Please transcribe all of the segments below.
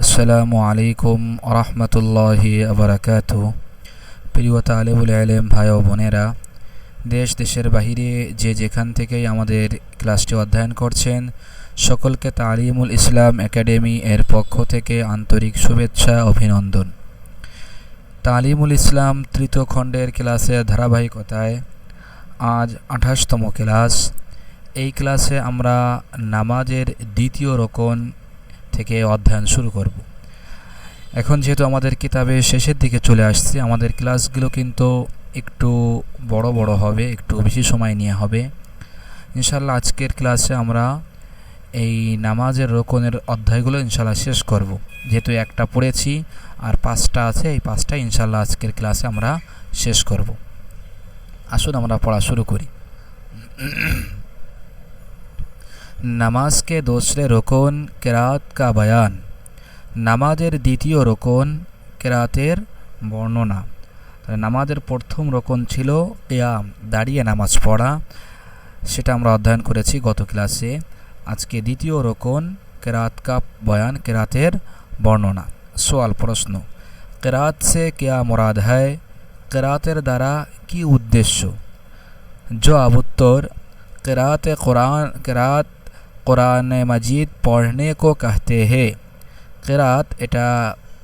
আসসালামু আলাইকুম আরহামতুল্লাহি আবরাকাতু। প্রিয় তালেবুল ইলম ভাই ও বোনেরা, দেশ দেশের বাহিরে যে যেখান থেকেই আমাদের ক্লাসটি অধ্যয়ন করছেন, সকলকে তালিমুল ইসলাম একাডেমি এর পক্ষ থেকে আন্তরিক শুভেচ্ছা অভিনন্দন। তালিমুল ইসলাম তৃতীয় খণ্ডের ক্লাসের ধারাবাহিকতায় আজ 28তম ক্লাস। এই ক্লাসে আমরা নামাজের দ্বিতীয় রকন থেকে অধ্যয়ন শুরু করব। এখন যেহেতু আমাদের কিতাবের শেষের দিকে চলে আসছে, আমাদের ক্লাসগুলো কিন্তু একটু বড় বড় হবে, একটু বেশি সময় নিয়ে হবে। ইনশাল্লাহ আজকের ক্লাসে আমরা এই নামাজের রকনের অধ্যায়গুলো ইনশাল্লাহ শেষ করব। যেহেতু একটা পড়েছি আর 5টা আছে, এই 5টা ইনশাল্লাহ আজকের ক্লাসে আমরা শেষ করব। আসুন আমরা পড়া শুরু করি। নামাজ কে दूसरे রকন কিরাত কা বয়ান। নামাজের দ্বিতীয় রকন কিরাতের বর্ণনা। নামাজের প্রথম রকন ছিল কিয়াম, দাঁড়িয়ে নামাজ পড়া, সেটা আমরা অধ্যয়ন করেছি গত ক্লাসে। আজকে দ্বিতীয় রকন কিরাত কা বয়ান, কিরাতের বর্ণনা। সওয়াল, প্রশ্ন, কিরাত সে কিয়া মুরাদ হয়? কিরাতের দ্বারা কি উদ্দেশ্য? জবাব, উত্তর, किरात कुरान मजीद पढ़ने को कहते हैं। किरात এটা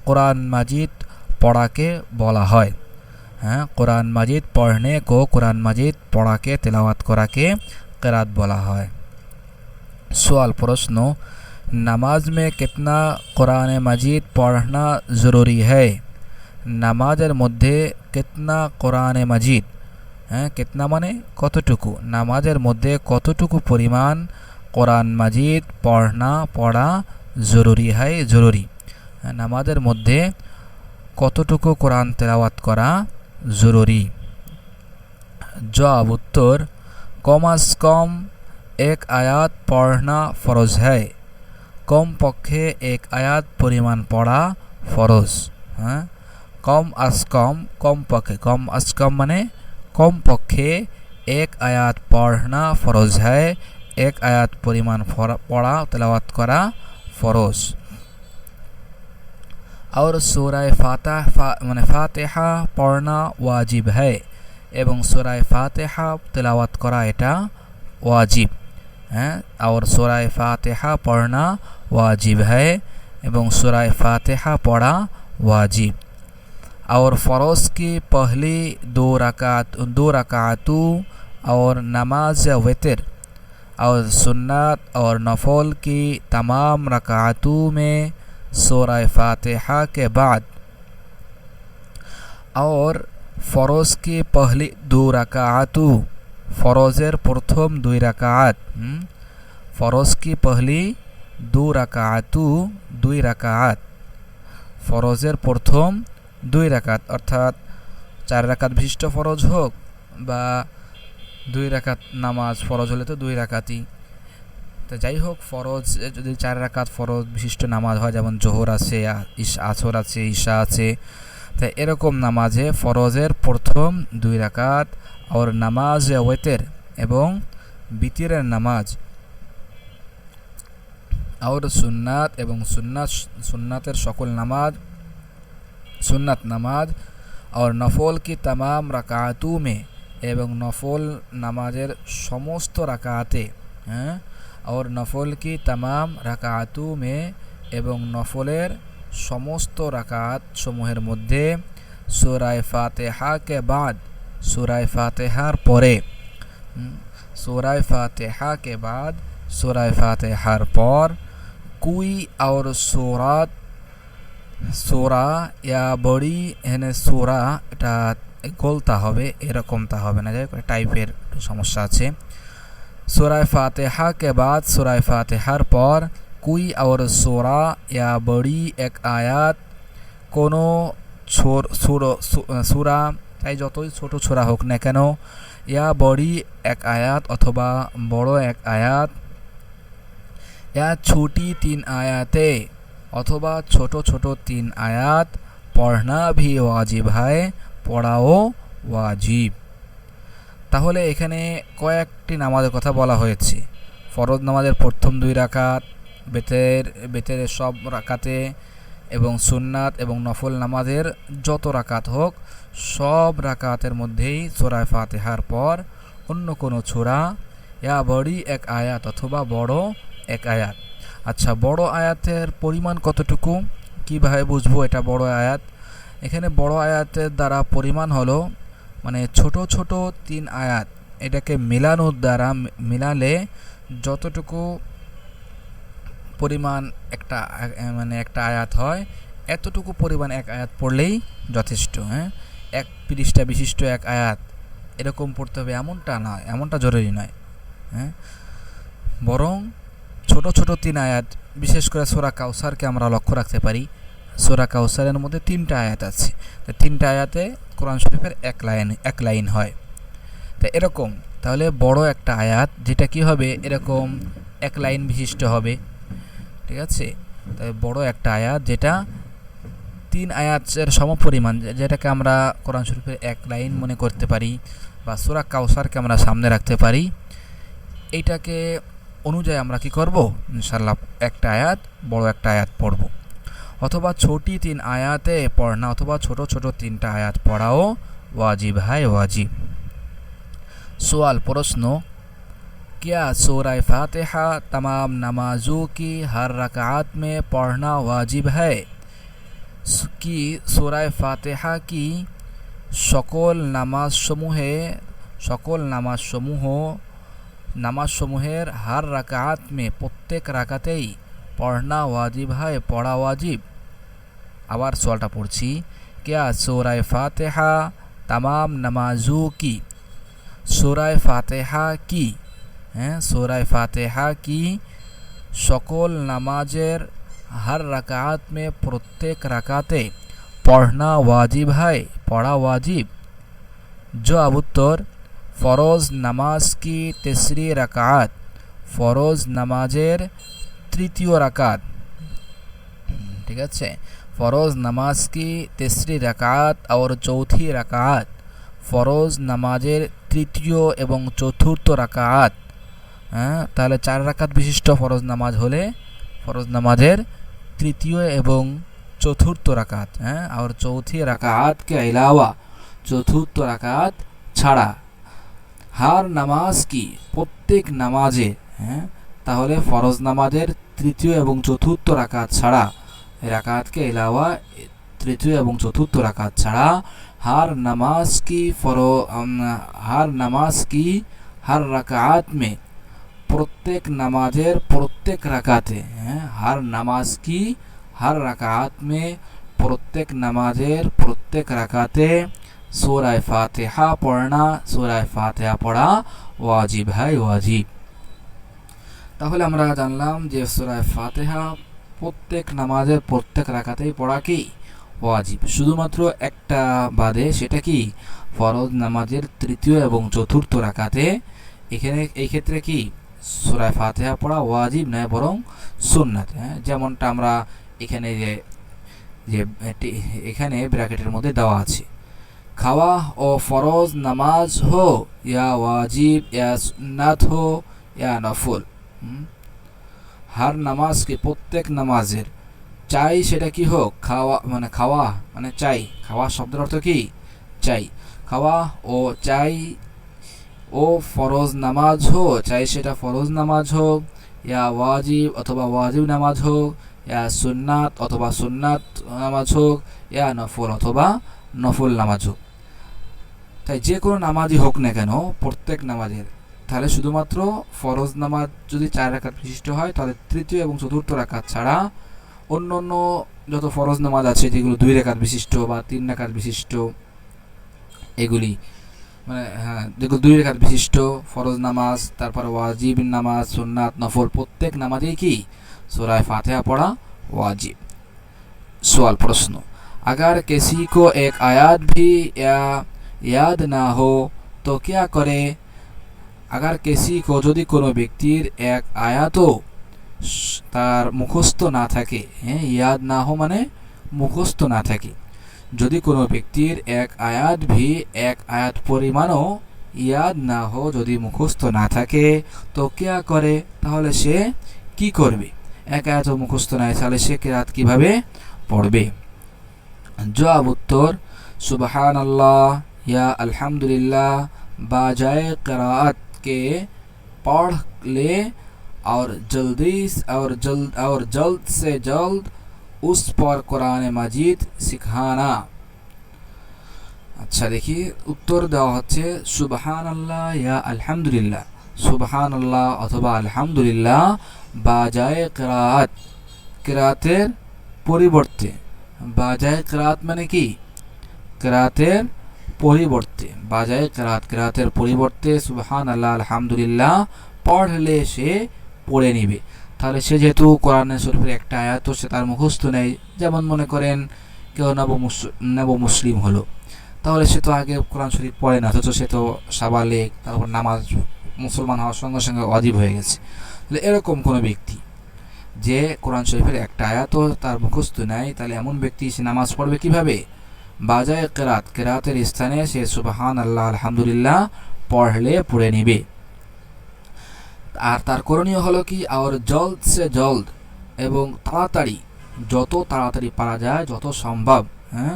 कुरान मजीद পড়াকে বলা হয়। হ্যাঁ, कुरान मजीद पढ़ने को, कुरान मजीद পড়াকে, তেলাওয়াত করাকে किरात বলা হয়। सवाल, प्रश्न, नमाज में कितना कुरान मजीद पढ़ना ज़रूरी है? নামাজের মধ্যে कितना कुरान मजीद, হ্যাঁ, কিতনা মানে কতটুকু, নামাজের মধ্যে কতটুকু পরিমাণ কোরআন মাজিদ পড়া জরুরি হয়, জরুরি। নামাজের মধ্যে কতটুকু কোরআন তেলাওয়াত করা জরুরি? জবাব, উত্তর, কম আজ কম এক আয়াত পড়না ফরজ হয়। কম পক্ষে এক আয়াত পরিমাণ পড়া ফরজ। হ্যাঁ, কম আজ কম, কম পক্ষে, কম আজ কম মানে কম পক্ষে এক আয়াত পড়না ফরজ হয়, এক আয়াত পরিমাণ পড়া তেলাওয়াত করা ফরজ। और सूराए ফাতিহা পড়না ওয়াজিব হয়, এবং सूराए ফাতিহা তেলাওয়াত করা এটা ওয়াজিব। হ্যাঁ, और सूराए ফাতিহা পড়না ওয়াজিব হয়, এবং सूराए ফাতিহা পড়া ওয়াজিব। और फ़रोज़ की पहली दो रकातों और नमाज वितर और सुन्नत और नफल की तमाम रकातों में सूरा फातिहा के बाद, और फ़रोज़ की पहली दो रकातों, फ़रोज़ेर प्रथम दुई रकात, फ़रोज़ की पहली दो रकातों, दुई रकात, फ़रोज़ेर प्रथम দুই রাকাত, অর্থাৎ 4 রাকাত বিশিষ্ট ফরজ হোক বা 2 রাকাত নামাজ ফরজ হলে তো 2 রাকাতই। তো যাই হোক, ফরজ যদি 4 রাকাত ফরজ বিশিষ্ট নামাজ হয়, যেমন জোহর আছে, আসর আছে, ঈশা আছে, তাই এরকম নামাজে ফরজের প্রথম 2 রাকাত, আর নামাজ ওয়েতের এবং বিতিরের নামাজ, আর সুন্নাত এবং সুন্নাতের সকল নামাজ, सुन्नत नमाज, और नफल की तमाम रकातों में, एवं नफल नमाजेर समस्त रकाते, हैं, और नफल की तमाम रकातों में, एवं नफलेर समस्त रकात समूहेर मध्य सूरा फातिहा के बाद, सूरा फातिहार परे, सूरा फातिहा के बाद, सूरा फातिहार पर कोई और सूरत, সোরা ইয়া বড়ি, এখানে সোরা এটা গোলতা হবে, এরকমটা হবে না, যাই টাইপের সমস্যা আছে। सूराए फातिहा के बाद, सूराए फातिहार पर कोई और सूरा या बड़ी एक आयात, কোনো সূরা, তাই যতই ছোট সূরা হোক না কেন, ইয়া বড়ি এক আয়াত অথবা বড় এক আয়াত, ইয়া ছোটি 3 আয়াতে অথবা ছোট ছোট 3 আয়াত পড়না ভি ওয়াজিব হয়, পড়াও ওয়াজিব। তাহলে এখানে কয়েকটি নামাজের কথা বলা হয়েছে। ফরজ নামাজের প্রথম 2 রাকাত, বেতের সব রাকাতে এবং সুন্নাত এবং নফল নামাজের যত রাকাত হোক সব রাকাতের মধ্যেই সূরা ফাতিহার পর অন্য কোনো সূরা ইয়া বড়ি এক আয়াত অথবা বড় এক আয়াত। আচ্ছা, বড় আয়াতের পরিমাণ কতটুকু, কীভাবে বুঝবো এটা বড় আয়াত? এখানে বড় আয়াতের দ্বারা পরিমাণ হলো মানে ছোট ছোট 3 আয়াত, এটাকে মিলানোর দ্বারা মিলালে যতটুকু পরিমাণ একটা আয়াত হয় এতটুকু পরিমাণ এক আয়াত পড়লেই যথেষ্ট। হ্যাঁ, 1 পৃষ্ঠা বিশিষ্ট এক আয়াত এরকম পড়তে হবে এমনটা নয়, এমনটা জরুরি নয়। হ্যাঁ, বরং ছোট ছোট 3 আয়াত, বিশেষ করে সূরা কাউসারকে আমরা লক্ষ্য রাখতে পারি। সূরা কাউসারের মধ্যে 3টা আয়াত আছে, তো 3টা আয়াতে কোরআন শরীফের এক লাইন হয়। তো এরকম তাহলে বড় একটা আয়াত যেটা কি হবে এরকম 1 লাইন বিশিষ্ট হবে, ঠিক আছে? তাই বড় একটা আয়াত যেটা 3 আয়াতের সমপরিমাণ, যেটাকে আমরা কোরআন শরীফের 1 লাইন মনে করতে পারি বা সূরা কাউসারকে আমরা সামনে রাখতে পারি, এইটাকে অনুযায়ী আমরা কি করব, ইনশাআল্লাহ একটা আয়াত বড় একটা আয়াত পড়ব। অথবা ছোটি 3 আয়াতে পড়না অথবা ছোট ছোট 3টা আয়াত পড়াও वाजिब है वाजिब। सवाल प्रश्न, क्या सूरह फातिहा तमाम नमाजों की हर रकात में पढ़ना वाजिब है? कि सूरह फातिहा की সকল নামাজসমূহের হার রাকাত में প্রত্যেক রাকাতেই পড়না ওয়াজিব হয়, পড়া ওয়াজিব। আবার সওয়ালটা পড়ছি, क्या सूरह फातिहा तमाम नमाजों की, सूरह फातिहा की, सूरह फातिहा की সকল নামাজের हर रकात में प्रत्येक रकाते पढ़ना वाजिब है, पढ़ा वाजिब। जवाब उत्तर, फ़रोज़ नमाज की तीसरी रकात, फ़रोज़ नमाजेर तृतीय रकात, ठीक है, फ़रोज़ नमाज की तीसरी रकात और चौथी रकात, फ़रोज़ नमाजेर तृतीय एवं चतुर्थ रकात। ताहले 4 रकात विशिष्ट फ़रोज़ नमाज होले फ़रोज़ नमाजेर तृतीय एवं चतुर्थ रकात, और चौथी रकात के अलावा चतुर्थ रकात छाड़ा हर नमाज की प्रत्येक नमाजे, ताहले फ़रोज़ नमाजेर तृतीय एवं चतुर्थ रकात छाड़ा, रकात के अलावा तृतीय एवं चतुर्थ रकात छाड़ा हर नमाज की हर रकात में प्रत्येक नमाजेर प्रत्येक रकाते, हर नमाज की हर रकात में प्रत्येक नमाजेर प्रत्येक रकाते सूरह फातिहा पढ़ना, सूरह फातिहा पढ़ा वाजिब है वाजिब। তাহলে আমরা জানলাম যে সূরা ফাতিহা প্রত্যেক নামাজের প্রত্যেক রাকাতেই পড়া কি ওয়াজিব, শুধুমাত্র একটা বাদে, সেটা কি ফরজ নামাজের তৃতীয় এবং চতুর্থ রাকাতে। এই ক্ষেত্রে কি সূরা ফাতিহা পড়া ওয়াজিব নয়, বরং সুন্নাত। যেমনটা আমরা এখানে যে এখানে ব্র্যাকেটের মধ্যে দেওয়া আছে, খাওয়া ও ফরজ নামাজ হো ইয়া ওয়াজিব ইয়া সুন্নাত হো ইয়া নফল, हर नमाज के प्रत्येक नमाजेर चाই সেটা কি হোক, খাওয়া মানে চাই, খাওয়া শব্দের অর্থ কি চাই, খাওয়া ও চাই ও ফরজ নামাজ হোক, চাই সেটা ফরজ নামাজ হোক, ইয়া ওয়াজিব অথবা ওয়াজিব নামাজ হোক, ইয়া সুন্নাত অথবা সুন্নাত নামাজ হোক, ইয়া নফল অথবা নফল নামাজ হোক। তাই যে কোনো নামাজই হোক না কেন প্রত্যেক নামাজের, তাহলে শুধুমাত্র ফরজ নামাজ যদি 4 রাকাত বিশিষ্ট হয় তাহলে তৃতীয় এবং চতুর্থ রাকাত ছাড়া অন্য যত ফরজ নামাজ আছে যেগুলো 2 রাকাত বিশিষ্ট বা 3 রাকাত বিশিষ্ট, এগুলি যেগুলো 2 রাকাত বিশিষ্ট ফরজ নামাজ, তারপর ওয়াজিব নামাজ, সুন্নাত, নফল, প্রত্যেক নামাজেই কি सूरह फातिहा पढ़ा वाजिब। सवाल प्रश्न, अगर किसी को एक आयत भी याद ना हो तो क्या करे? अगर किसी को যদি কোনো ব্যক্তির এক আয়াতও তার মুখস্থ না থাকে, ইয়াদ না হো মানে মুখস্থ না থাকে, যদি কোনো ব্যক্তির এক আয়াত পরিমাণও ইয়াদ না হো, যদি মুখস্থ না থাকে, তো क्या করে, তাহলে সে কি করবে? এক আয়াতও মুখস্থ নাই, তাহলে সে কিরাত কিভাবে পড়বে। জবাব উত্তর सुबहानल्लाह या अल्हम्दुलिल्लाह बाजाए क़िराअत के पढ़ ले और जल्द से जल्द उस पर कुरान मजीद सिखाना। अच्छा देखिए उत्तर देওয়া হচ্ছে সুবহানাল্লাহ ইয়া আলহামদুলিল্লাহ। সুবহানাল্লাহ অথবা আলহামদুলিল্লাহ বাজায়ে কিরাত, কিরাতের পরিবর্তে। বাজায়ে কিরাত মানে কি? কিরাতের পরিবর্তে। বাজায়ে কিরাত, কিরাতের পরিবর্তে সুবহানাল্লাহ আলহামদুলিল্লাহ পড়লে সে পড়ে নিবে। তাহলে সে যেহেতু কোরআন শরীফের একটা আয়াত সে তার মুখস্থ নেই, যেমন মনে করেন কেউ নব মুসলিম হলো, তাহলে সে তো আগে কোরআন শরীফ পড়ে না, অথচ সে তো সাবালেগ, তারপর নামাজ মুসলমান হওয়ার সঙ্গে সঙ্গে ওয়াজিব হয়ে গেছে। তাহলে এরকম কোনো ব্যক্তি যে কোরআন শরীফের একটা আয়াত তার মুখস্থ নেয়, তাহলে এমন ব্যক্তি সে নামাজ পড়বে কিভাবে? বাজায়ে কিরাত, কিরাতের স্থানে সে সুবহানাল্লাহ আলহামদুলিল্লাহ পড়ে নিবে। আর তার করণীয় হলো কি? আর জলদ সে জলদ, এবং তাড়াতাড়ি, যত তাড়াতাড়ি পারা যায়, যত সম্ভব, হ্যাঁ,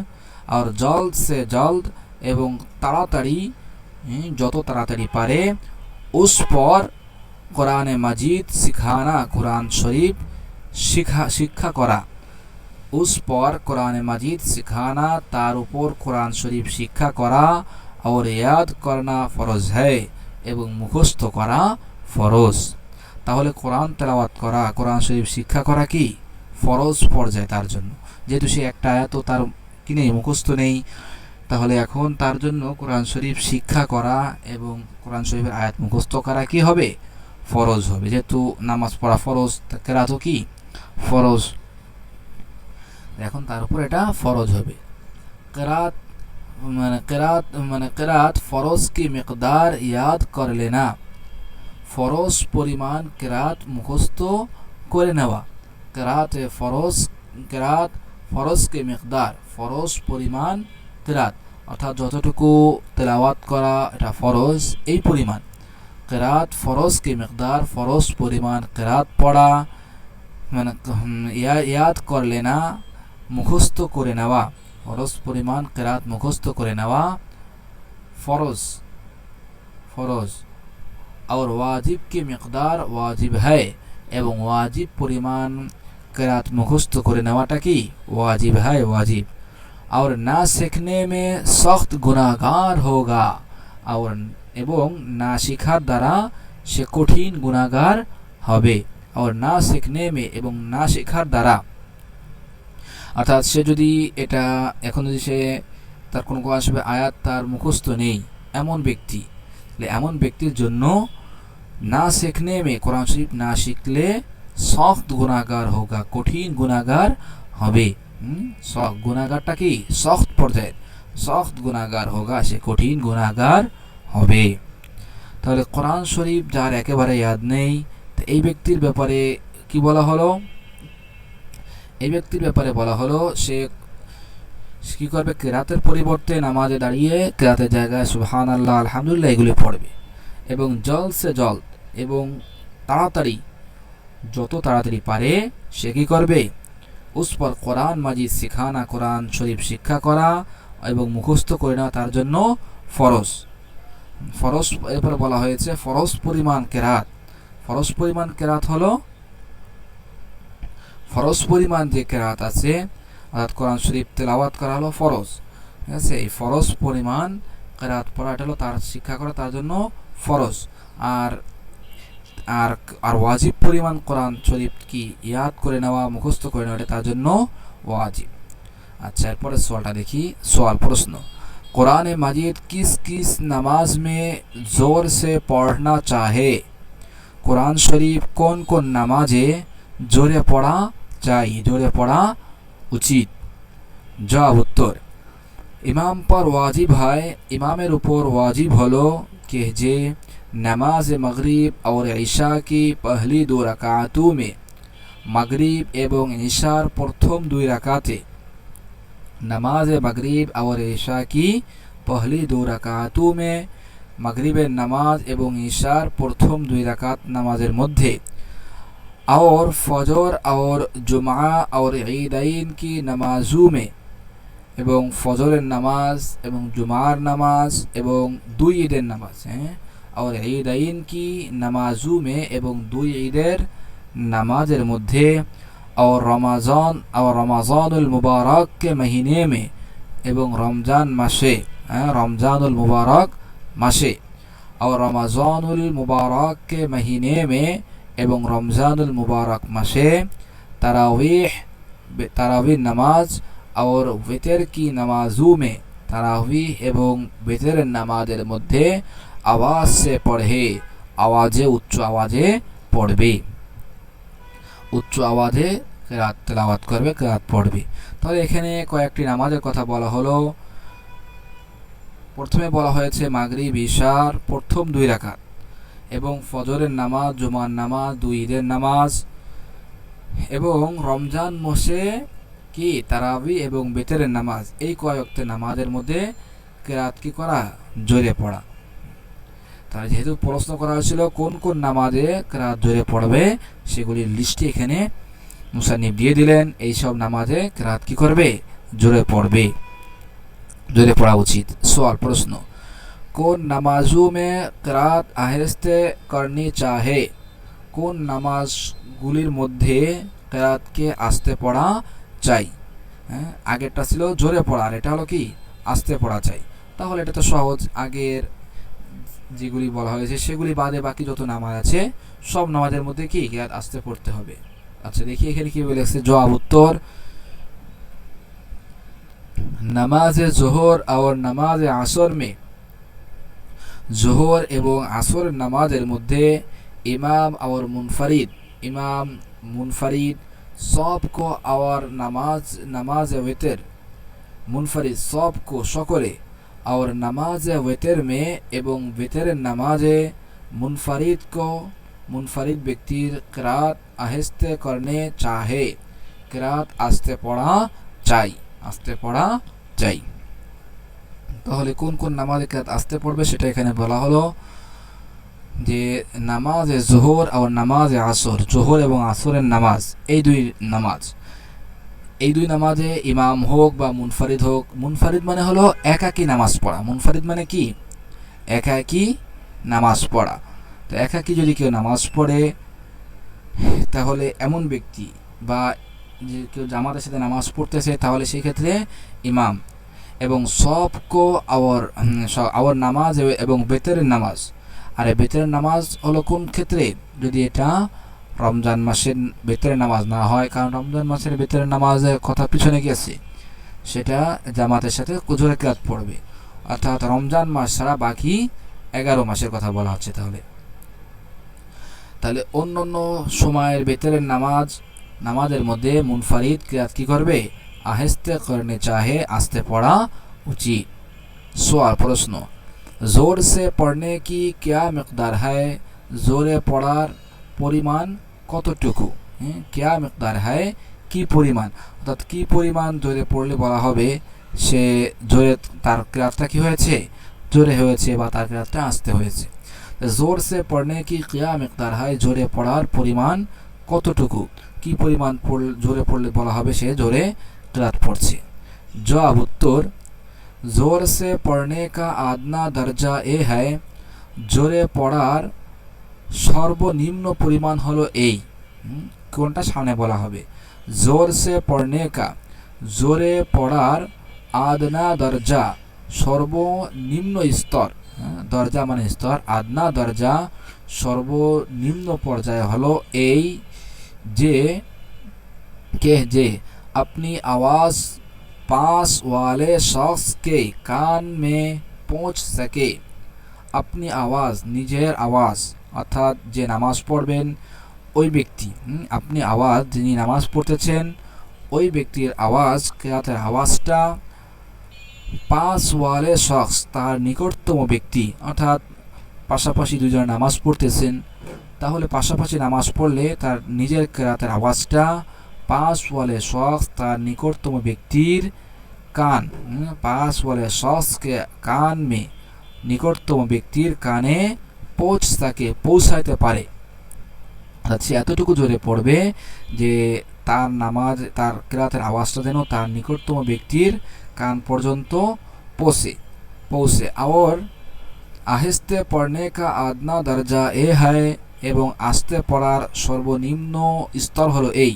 আর জলদ সে জলদ, এবং তাড়াতাড়ি, যত তাড়াতাড়ি পারে, উস পর কোরআনে মাজিদ শিখানা, কোরআন শরীফ শিক্ষা করা। উস পর কোরআনে মাজিদ শিখানা, তার উপর কোরআন শরীফ শিক্ষা করা। और याद करना ফরজ है, এবং মুখস্থ করা ফরজ। তাহলে কোরআন তেলাওয়াত করা, কোরআন শরীফ শিক্ষা করা কি? ফরজ পর্যায়ে তার জন্য। যেহেতু সে একটা আয়াত তার কি নেই, মুখস্থ নেই, তাহলে এখন তার জন্য কোরআন শরীফ শিক্ষা করা এবং কোরআন শরীফের আয়াত মুখস্থ করা কি হবে? ফরজ হবে। যেহেতু নামাজ পড়া ফরজ, কেরাতও কি ফরজ, এখন তার উপর এটা ফরজ হবে। কেরাত কেরাত ফরজ কি মিকদার ইয়াদ করে লেনা, ফরজ পরিমাণ কেরাত মুখস্থ করে নেওয়া। কেরাত ফরজ কে মিকদার, ফরজ পরিমাণ কেরাত, অর্থাৎ যতটুকু তেলাওয়াত করা এটা ফরজ, এই পরিমাণ। কেরাত ফরজ কে মিকদার, ফরজ পরিমাণ কেরাত পড়া, মানে ইয়াদ করে লেনা, মুখস্থ করে নেওয়া। ফরজ পরিমাণ কেরাত মুখস্থ করে নেওয়া ফরজ। और वाजिब की मिकदार वाजिब है, এবং ওয়াজিব পরিমাণ কেরাত মুখস্থ করে নেওয়াটা কি? ওয়াজিব है, ওয়াজিব। और না सीखने में सख्त गुनाहगार होगा, और এবং না শিখার দ্বারা সে কঠিন গুনাহগার হবে। और না सीखने में, এবং না শিখার দ্বারা, অর্থাৎ সে যদি এটা এখন যদি সে তার কোনো আসবে আয়াত তার মুখস্থ নেই, এমন ব্যক্তি, এমন ব্যক্তির জন্য না শিখনে মে, কোরআন শরীফ না শিখলে সখ্ত গুনাহগার হোগা, কঠিন গুনাহগার হবে। গুনাহগারটা কি? সখ্ত পর্যায়ে, সখ্ত গুনাহগার হোগা, সে কঠিন গুনাহগার হবে। তাহলে কোরআন শরীফ যার একেবারে ইয়াদ নেই, তো এই ব্যক্তির ব্যাপারে কি বলা হলো? এই ব্যক্তির ব্যাপারে বলা হলো সে কি করবে? কিরাতের পরিবর্তে নামাজে দাঁড়িয়ে কিরাতের জায়গায় সুবহানাল্লাহ আলহামদুলিল্লাহ এগুলি পড়বে, এবং জলদ সে জলদ, এবং তাড়াতাড়ি, যত তাড়াতাড়ি পারে সে কি করবে? উস পর কোরআন মাজিদ শিখানা, কোরআন শরীফ শিক্ষা করা এবং মুখস্থ করে নেওয়া তার জন্য ফরজ। ফরজ এরপরে বলা হয়েছে ফরজ পরিমাণ কেরাত। ফরজ পরিমাণ কেরাত হলো, ফরজ পরিমাণ যে কেরাত আছে, অর্থাৎ কোরআন শরীফ তেলাওয়াত করা হলো ফরজ, ঠিক আছে? এই ফরজ পরিমাণ কেরাত পড়াটা হলো তার শিক্ষা করা তার জন্য ফরজ। আর আর আর ওয়াজিব পরিমাণ কোরআন শরীফ কি ইয়াদ করে নেওয়া, মুখস্থ করে নেওয়া, তার জন্য ওয়াজিব। আচ্ছা, এরপরে সওয়ালটা দেখি। সওয়াল, প্রশ্ন, কোরআন মাজিদ किस किस नमाज में जोर से पढ़ना चाहे? কোরআন শরীফ কোন কোন নামাজে জোরে পড়া চাই, জোরে পড়া উচিত? জবাব উত্তর, ইমাম पर वाजिब है, ইমামের উপর ওয়াজিব হলো कि যে नमाज मगरिब और ईशा की पहली दो रकातों में, मगरिब এবং ঈশার প্রথম দুই রাকাতে, नमाज मगरिब और ईशा की पहली दो रकातों में, मगरिबेर नामाज এবং ঈশার প্রথম দুই রাকাত নামাজের মধ্যে, और फजर और जुमा और ईदाइन की नमाजों में এবং ফজরের নামাজ এবং জুমার নামাজ এবং দুই ঈদের নামাজ और ईदाइन की नमाजों में এবং দুই ঈদের নামাজের মধ্যে और रमज़ानुल मुबारक के महीने में এবং रमज़ान मासे रमज़ानुल मुबारक मासे और रमज़ानुल मुबारक के महीने में এবং रमज़ानुल मुबारक मासे तरावीह नमाज और वितर की नमाजों में तरावीह एवं वितर नमाजेर मध्य आवाज़ से पढ़े आवाज़े उच्च आवाज़े पढ़बे उच्च आवाज़े किरात तेलावत करबे किरात पढ़बे। তাহলে এখানে কয়েকটি নামাজের কথা বলা হলো। প্রথমে বলা হয়েছে মাগরিব ইশার প্রথম দুই রাকাত এবং ফজরের নামাজ জুমার নামাজ দুই ঈদের নামাজ এবং রমজান মাসে কি তারাবি এবং বেতেরের নামাজ এই কয়েকটি নামাজের মধ্যে কিরাত কি করা জোরে পড়া। তাহলে যেহেতু প্রশ্ন করা হয়েছিল কোন কোন নামাজে কিরাত জোরে পড়বে সেগুলির লিস্টটি এখানে মুসান্নিফ দিয়ে দিলেন। এই সব নামাজে কিরাত কি করবে জোরে পড়বে জোরে পড়া উচিত। সওয়াল প্রশ্ন কোন নামাজों में किरात आहिस्ते करनी चाहे কোন নামাজগুলির মধ্যে কিরাতকে আস্তে পড়া চাই। আগেরটা ছিল জোরে পড়া আর এটা হলো কি আস্তে পড়া চাই। তাহলে এটা তো সহজ, আগের যেগুলি বলা হয়েছে সেগুলি বাদে বাকি যত নামাজ আছে সব নামাজের মধ্যে কি কিরাত আস্তে পড়তে হবে। আচ্ছা দেখি এখানে কি বলেছে জবাব উত্তর नमाज जोहर और नमाज आसर में जोहर एवं आसर नमाजेर मध्य इमाम और मुनफरिद सब को और नमाज वितर मुनफरिद सब को सकले और नमाज वितर में एवं वितर नमाजे मुनफरिद व्यक्तिर किरात आहिस्ते करने चाहे किरात आस्ते पढ़ा चाই আস্তে পড়া চাই। তাহলে কোন কোন নামাজে কিরাত আস্তে পড়বে সেটা এখানে বলা হলো যে নামাজে যোহর আর নামাজে আসর যোহর এবং আসরের নামাজ এই দুই নামাজে ইমাম হোক বা মুনফারিদ হোক, মুনফারিদ মানে হলো একাকী নামাজ পড়া, মুনফারিদ মানে কি একাকী নামাজ পড়া। তো একাকী যদি কেউ নামাজ পড়ে তাহলে এমন ব্যক্তি বা যে কেউ জামাতের সাথে নামাজ পড়তেছে তাহলে সেই ক্ষেত্রে ইমাম এবং সবকো আওয়ার নামাজ এবং বেতেরের নামাজ। আর বেতেরের নামাজ হলো কোন ক্ষেত্রে যদি এটা রমজান মাসের বেতেরের নামাজ না হয়, কারণ রমজান মাসের বেতেরের নামাজের কথা পিছনে গেছে, সেটা জামাতের সাথে জোরে কিরাত পড়বে, অর্থাৎ রমজান মাস ছাড়া বাকি 11 মাসের কথা বলা হচ্ছে। তাহলে অন্য অন্য সময়ের বেতেরের নামাজের মধ্যে মুনফারিদ কিরাত কি করবে আহেস্তে করনে চাহে আস্তে পড়া উচিত। সওয়াল প্রশ্ন जोर से पढ़ने की क्या मिकदार है জোরে পড়ার পরিমাণ কতটুকু, क्या मिकदार है কি পরিমাণ, অর্থাৎ কি পরিমাণ জোরে পড়লে বলা হবে সে জোরে তার কিরাতটা কি হয়েছে জোরে হয়েছে বা তার কিরাতটা আস্তে হয়েছে। जोर से पढ़ने की क्या मिकदार है জোরে পড়ার পরিমাণ কতটুকু, কি পরিমাণ জোরে পড়লে বলা হবে সে জোরে কিরাত পড়ছে। জবাব উত্তর जोर से पढ़ने का आदना दर्जा ए है জোরে পড়ার সর্বনিম্ন পরিমাণ হলো এই, কোনটা সামনে বলা হবে जोर से पढ़ने का জোরে পড়ার আদনা দরজা সর্বনিম্ন স্তর, দরজা মানে স্তর, আদনা দরজা সর্বনিম্ন পর্যায়ে হলো এই যে अपनी आवाज़ पास वाले शख्स के कान में पहुँच सके। अपनी आवाज़ निजेर आवाज़ अर्थात जे नामाज पढ़बेन ওই ব্যক্তি, আপনি আওয়াজ যিনি নামাজ পড়তেছেন ওই ব্যক্তির আওয়াজ কিরাতের আওয়াজটা পাঁচ ওয়ালে শখস তার নিকটতম ব্যক্তি, অর্থাৎ পাশাপাশি দুজন নামাজ পড়তেছেন, তাহলে পাশাপাশি নামাজ পড়লে তার নিজের কিরাতের আওয়াজটা पास वाले शख्स तार निकटतम व्यक्तिर कान, पास वाले शख्स के कान में निकटतम व्यक्तिर काने पहुँचते पारे, সে এতটুকু জোরে পড়বে যে তার নামাজ, তার কিরাতের আওয়াজটা যেন তার নিকটতম ব্যক্তির কান পর্যন্ত পৌঁছে। और আহিস্তে পড়নে কা আদনা দরজা এ হয়, এবং আস্তে পড়ার সর্বনিম্ন স্তর হলো এই।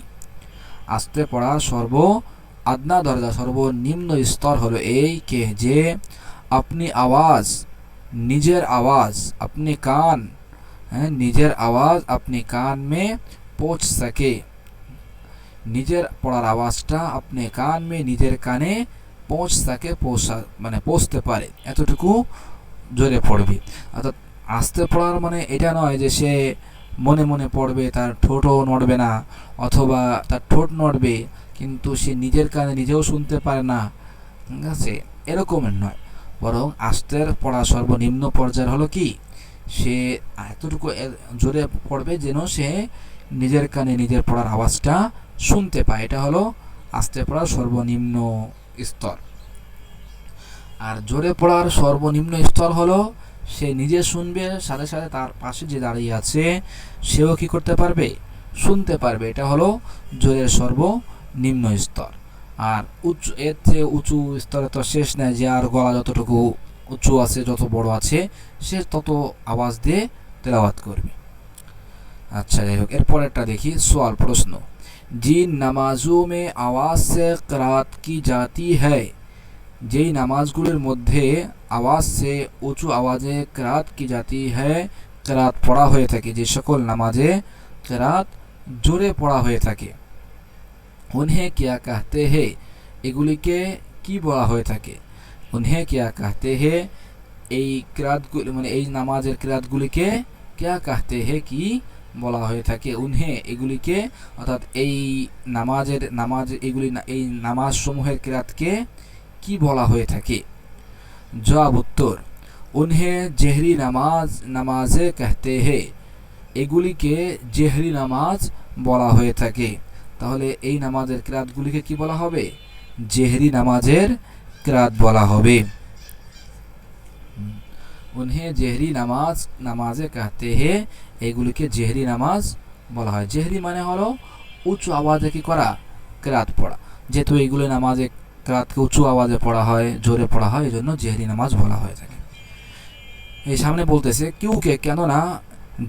আস্তে পড়ার আদনা দরজা সর্বনিম্ন স্তর হলো এই কে যে अपनी आवाज़, নিজের আওয়াজ, अपने कान, নিজের আওয়াজ अपने कान में पहुँच सके, নিজের পড়ার আওয়াজটা अपने कान में নিজের কানে পৌঁছ থাকে, পৌঁছতে পারে, এতটুকু জোরে পড়বে। অর্থাৎ আস্তে পড়ার মানে এটা নয় যে সে মনে মনে পড়বে, তার ঠোঁটও নড়বে না, অথবা তার ঠোঁট নড়বে কিন্তু সে নিজের কানে নিজেও শুনতে পারে না, ঠিক আছে, এরকমের নয়। বরং আস্তের পড়া সর্বনিম্ন পর্যায়ের হলো কি, সে এতটুকু জোরে পড়বে যেন সে নিজের কানে নিজের পড়ার আওয়াজটা শুনতে পায়। এটা হলো আস্তে পড়ার সর্বনিম্ন স্তর। আর জোরে পড়ার সর্বনিম্ন স্তর হলো সে নিজে শুনবে, সাথে সাথে তার পাশে যে দাঁড়িয়ে আছে সেও কি করতে পারবে, শুনতে পারবে। এটা হলো জোরের সর্বনিম্ন স্তর। আর এর চেয়ে উঁচু স্তরে তো শেষ নেই, যে আর গলা যতটুকু উঁচু আছে, যত বড় আছে, সে তত আওয়াজ দিয়ে তেলাওয়াত করবে। আচ্ছা, যাই হোক, এরপরেরটা দেখি। সওয়াল, প্রশ্ন। जिन नमाजों में आवाज़ से क़िरात की जाती है, যেই নামাজগুলোর মধ্যে আওয়াজ সে উঁচু আওয়াজে কিরাত কি জাতি হয়, কিরাত পড়া হয়ে থাকে, যে সকল নামাজে কিরাত জোরে পড়া হয়ে থাকে, উনহে কিয়া কাহতে হে, এগুলিকে কি বলা হয়ে থাকে। উনহে কিয়া কাহতে হে, এই কিরাতগুলি মানে এই নামাজের কিরাতগুলিকে কিয়া কাহতে হে, কি বলা হয়ে থাকে। উনহে, এগুলিকে, অর্থাৎ এই নামাজ এগুলি, এই নামাজ সমূহের কিরাতকে কি বলা হয়ে থাকে। জবাব, উত্তর, উনহে জেহরি নামাজে কাহতে হে, এগুলিকে জেহরি নামাজ বলা হয়ে থাকে। তাহলে এই নামাজের কিরাতগুলিকে কি বলা হবে, জেহরি নামাজের কিরাত বলা হবে। উনহে জেহরি নামাজে কাহতে হে, এগুলিকে জেহরি নামাজ বলা হয়। জেহরি মানে হলো উঁচু আওয়াজে কি করা, কিরাত পড়া। যেহেতু এইগুলো নামাজে কিরাতকে উঁচু আওয়াজে পড়া হয়, জোরে পড়া হয়, এই জন্য জেহরি নামাজ বলা হয়ে থাকে। এই সামনে বলতেছে क्योंकि, কেননা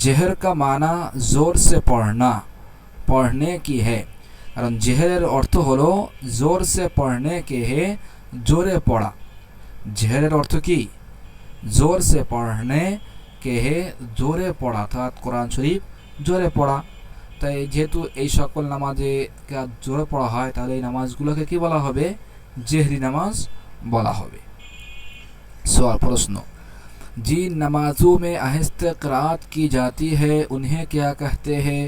জেহর কা মানা জোর সে পড়নে কি হে, কারণ জেহরের অর্থ হলো জোর সে পড়নে কে হে, জোরে পড়া। জেহরের অর্থ কি, জোর সে পড়নে কে হে, জোরে পড়া, অর্থাৎ কোরআন শরীফ জোরে পড়া। তাই যেহেতু এই সকল নামাজে জোরে পড়া হয়, তাহলে এই নামাজগুলোকে কি বলা হবে, জেহরি নামাজ বলা হবে। सवाल, प्रश्न। जिन नमाजों में आहिस्ते क़िरात की जाती है उन्हें क्या कहते हैं।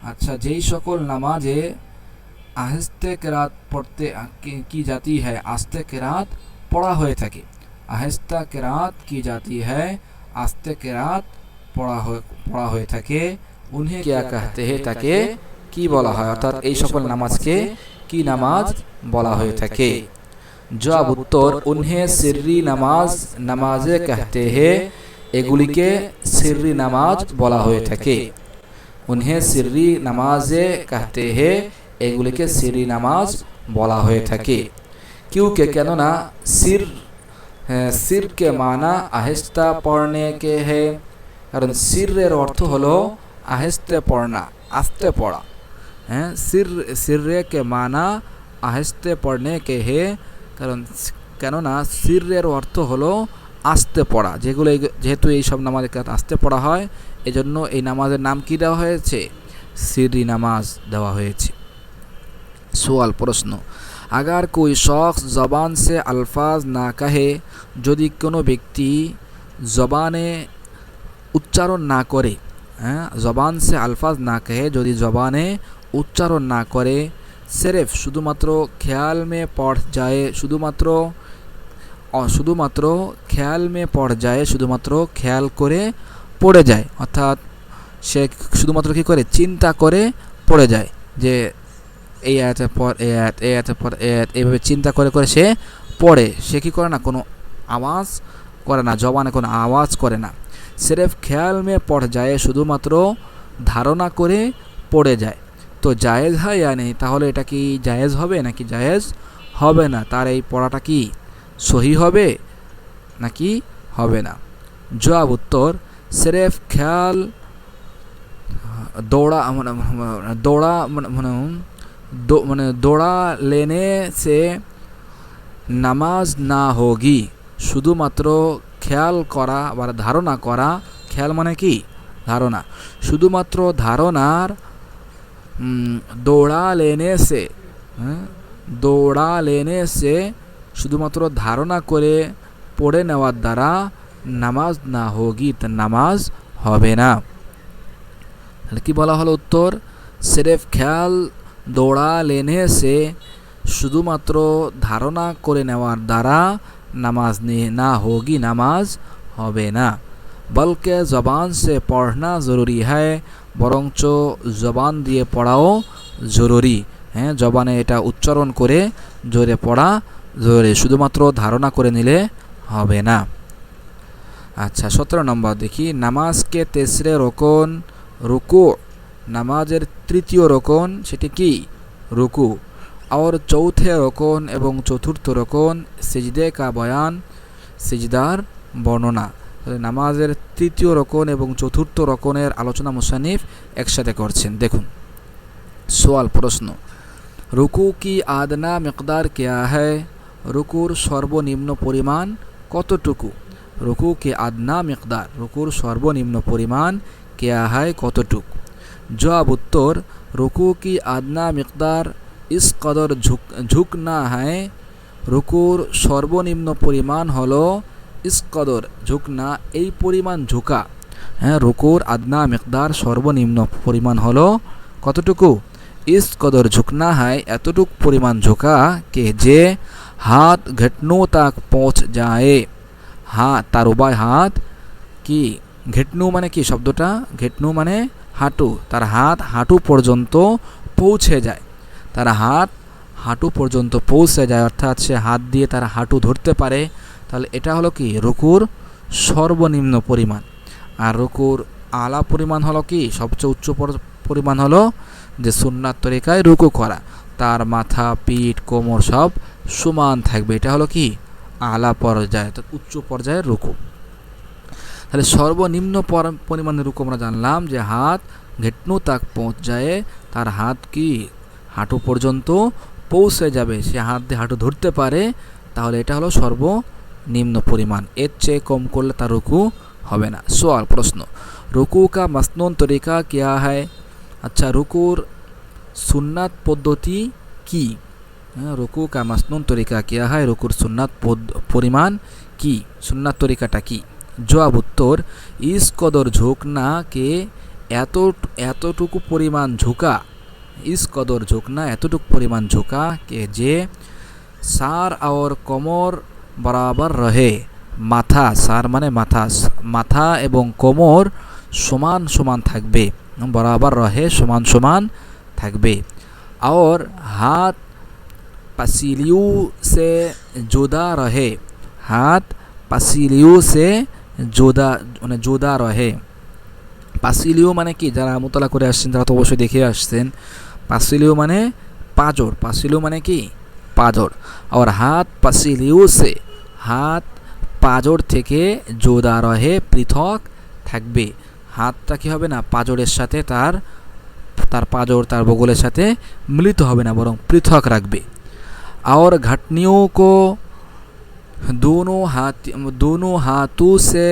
अच्छा, যেই সকল নামাজে আহিস্তে কিরাত পড়তে কি জাতি है, আস্তে কিরাত পড়া হয়ে থাকে। আহিস্তা কিরাত কি জাতি है, আস্তে কিরাত পড়া হয়ে থাকে। উনহে क्या कहते हैं, তাকে কি বলা হয়, অর্থাৎ এই সকল নামাজকে কি নামাজ বলা হয়ে থাকে। জবাব, উত্তর, উনহে সিররি নামাজে कहते हैं, এগুলিকে সিররি নামাজ বলা হয়ে থাকে। উনহে সিররি নামাজে कहते हैं, এগুলিকে সিররি নামাজ বলা হয়ে থাকে। क्योंकि, কেননা সির কে মানা আহিস্তা পড়নে কে হে, কারণ সিরের অর্থ হলো আহিস্তে পড়না, আস্তে পড়া। হ্যাঁ, সিররে কে মানা আহিস্তে পড়নে কে হে, কারণ কেননা সিরের অর্থ হলো আস্তে পড়া। যেহেতু এই সব নামাজের আস্তে পড়া হয়, এজন্য এই নামাজের নাম কি দেওয়া হয়েছে, সিররি নামাজ দেওয়া হয়েছে। सवाल, प्रश्न। अगर कोई शख्स ज़बान से अल्फाज ना कहे, যদি কোনো ব্যক্তি জবানে উচ্চারণ না করে, জবান সে আলফাজ না কহে, যদি জবানে উচ্চারণ না করে, সির্ফ শুধুমাত্র খেয়াল মে পড় যায়, শুধুমাত্র খেয়াল মে পড় যায়, শুধুমাত্র খেয়াল করে পড়ে যায়, অর্থাৎ সে শুধুমাত্র কি করে, চিন্তা করে পড়ে যায়, যে এই আয়াতের পর এই আয়াত, এই আয়াতের পর এই আয়াত, এইভাবে চিন্তা করে করে সে পড়ে। সে কী করে না, কোনো আওয়াজ করে না, জবানে কোনো আওয়াজ করে না। সির্ফ খেয়াল মে পড় যায়, শুধুমাত্র ধারণা করে পড়ে যায়। তো জায়েজ হয় या नहीं, তাহলে এটা কি জায়েজ হবে নাকি জায়েজ হবে না? তার এই পড়াটা কি সহি হবে নাকি হবে না? জবাব উত্তর, सिर्फ ख्याल दौड़ा दौड़ा दौड़ा लेने से নামাজ না হোগি। শুধুমাত্র খেয়াল করা বা ধারণা করা, খেয়াল মানে কি ধারণা, শুধুমাত্র ধারণার দৌড়া লেনে সে, দৌড়া লেনে সে শুধুমাত্র ধারণা করে পড়ে নেওয়ার দ্বারা নামাজ না হোগি, তা নামাজ হবে না। তাহলে কি বলা হলো উত্তর, সিরেফ খেয়াল দৌড়া লেনে সে শুধুমাত্র ধারণা করে নেওয়ার দ্বারা নামাজ না হোগি, নামাজ হবে না। বলকে জবান সে পড়না জরুরি হয়, বরঞ্চ জবান দিয়ে পড়াও জরুরি। হ্যাঁ, জবানে এটা উচ্চারণ করে জোরে পড়া জরুরি, শুধুমাত্র ধারণা করে নিলে হবে না। আচ্ছা, 17 নম্বর দেখি, নামাজকে তেসরে রোকন রুকু, নামাজের তৃতীয় রোকন সেটি কি রুকু। और चौथे রোকন এবং চতুর্থ রোকন সিজদে কা বয়ান, সিজদার বর্ণনা। তাহলে নামাজের তৃতীয় রোকন এবং চতুর্থ রোকনের আলোচনা মুসান্নিফ একসাথে করছেন। দেখুন সওয়াল, প্রশ্ন, রুকু কি আদনা মিকদার क्या है, রুকুর সর্বনিম্ন পরিমাণ কতটুকু। রুকু কি আদনা মিকদার, রুকুর সর্বনিম্ন পরিমাণ क्या है কতটুকু। জবাব উত্তর, রুকু কি আদনা মিকদার इस कदर झुकना है, রুকুর সর্বনিম্ন পরিমাণ হলো ইস কদর ঝুঁকনা, এই পরিমাণ ঝুঁকা। হ্যাঁ, রুকুর আদনা মিকদার সর্বনিম্ন পরিমাণ হলো কতটুকু, ইস কদর ঝুঁকনা হয়, এতটুক পরিমাণ ঝুঁকা কে যে হাত ঘটনু তাক পৌঁছ যায়। হাত তার উভয় হাত কি, ঘেটনু মানে কি শব্দটা, ঘেটনু মানে হাঁটু, তার হাত হাঁটু পর্যন্ত পৌঁছে যায়, তার হাত হাঁটু পর্যন্ত পৌঁছে যায়, অর্থাৎ সে হাত দিয়ে তার হাঁটু ধরতে পারে। তাহলে এটা হলো কি রুকুর সর্বনিম্ন পরিমাণ। আর রুকুর আলা পরিমাণ হলো কি, সবচেয়ে উচ্চ পরিমাণ হলো যে সুন্নাত তরিকায় রুকু করা, তার মাথা পিঠ কোমর সব সমান থাকবে, এটা হলো কি আলা পর্যায়ে, অর্থাৎ উচ্চ পর্যায়ের রুকু। তাহলে সর্বনিম্ন পরিমাণের রুকু আমরা জানলাম যে হাত ঘেটনু তাক পৌঁছ যায়, তার হাত কি হাঁটু পর্যন্ত পৌঁছে যাবে, সে হাত দিয়ে হাঁটু ধরতে পারে, তাহলে এটা হলো সর্বনিম্ন পরিমাণ, এর চেয়ে কম করলে তার রুকু হবে না। সওয়াল, প্রশ্ন, রুকু কা মাসনুন তরিকা क्या है। আচ্ছা, রুকুর সুন্নাত পদ্ধতি কি। রুকু কা মাসনুন তরিকা क्या है, রুকুর সুন্নাত পরিমাণ কি, সুন্নাত তরিকাটা কি। জবাব উত্তর, ইস কদর ঝুঁকনা কে এতটুকু পরিমাণ ঝুঁকা, इस कदर झुकना एतटुक परिमाण झुका के जे सार और कोमर बराबर रहे, माथा सार माने माथा, माथा एवं कोमर समान समान थाकबे, बराबर रहे समान समान थाकबे, और हाथ पसीलियों से जुदा रहे, हाथ पसीलियों से जुदा रहे। পাসিলিও মানে কি, যারা মোতালা করে আসছেন তারা তো অবশ্যই দেখে আসছেন, পাসিলিও মানে পাজর, পাসিলিও মানে কি পাজর। আর হাত পাসিলিও সে, হাত পাজর থেকে জোদা রহে, পৃথক থাকবে, হাতটা কি হবে না পাজরের সাথে, তার পাজর তার বগলের সাথে মিলিত হবে না, বরং পৃথক রাখবে। আর ঘাটনিও কো दोनों हाथों से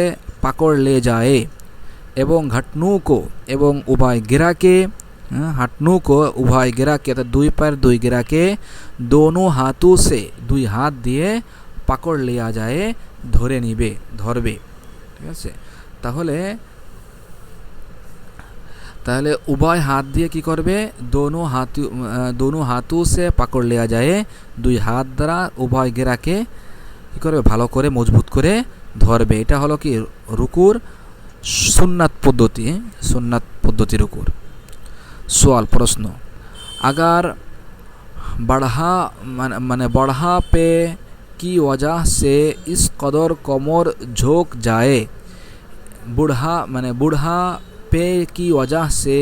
पकड़ ले जाए, এবং ঘাটনু কো এবং উভয় গিরাকে, হাঁটনু কো উভয় গিরাকে, অর্থাৎ দুই পায়ের দুই গিরাকে, দোনো হাতু সে দুই হাত দিয়ে পাকড় লিয়া যায়, ধরে নিবে, ধরবে। ঠিক আছে, তাহলে উভয় হাত দিয়ে কি করবে, দোনো হাতু সে পাকড় লিয়া যায়, দুই হাত দ্বারা উভয় গিরাকে কি করবে, ভালো করে মজবুত করে ধরবে। এটা হলো কি রুকুর सुन्नत पद्धति रुकुर। सवाल, प्रश्न, अगर बढ़ा पे की वजह से इस कदर कमर झुक जाए, बूढ़ा पे की वजह से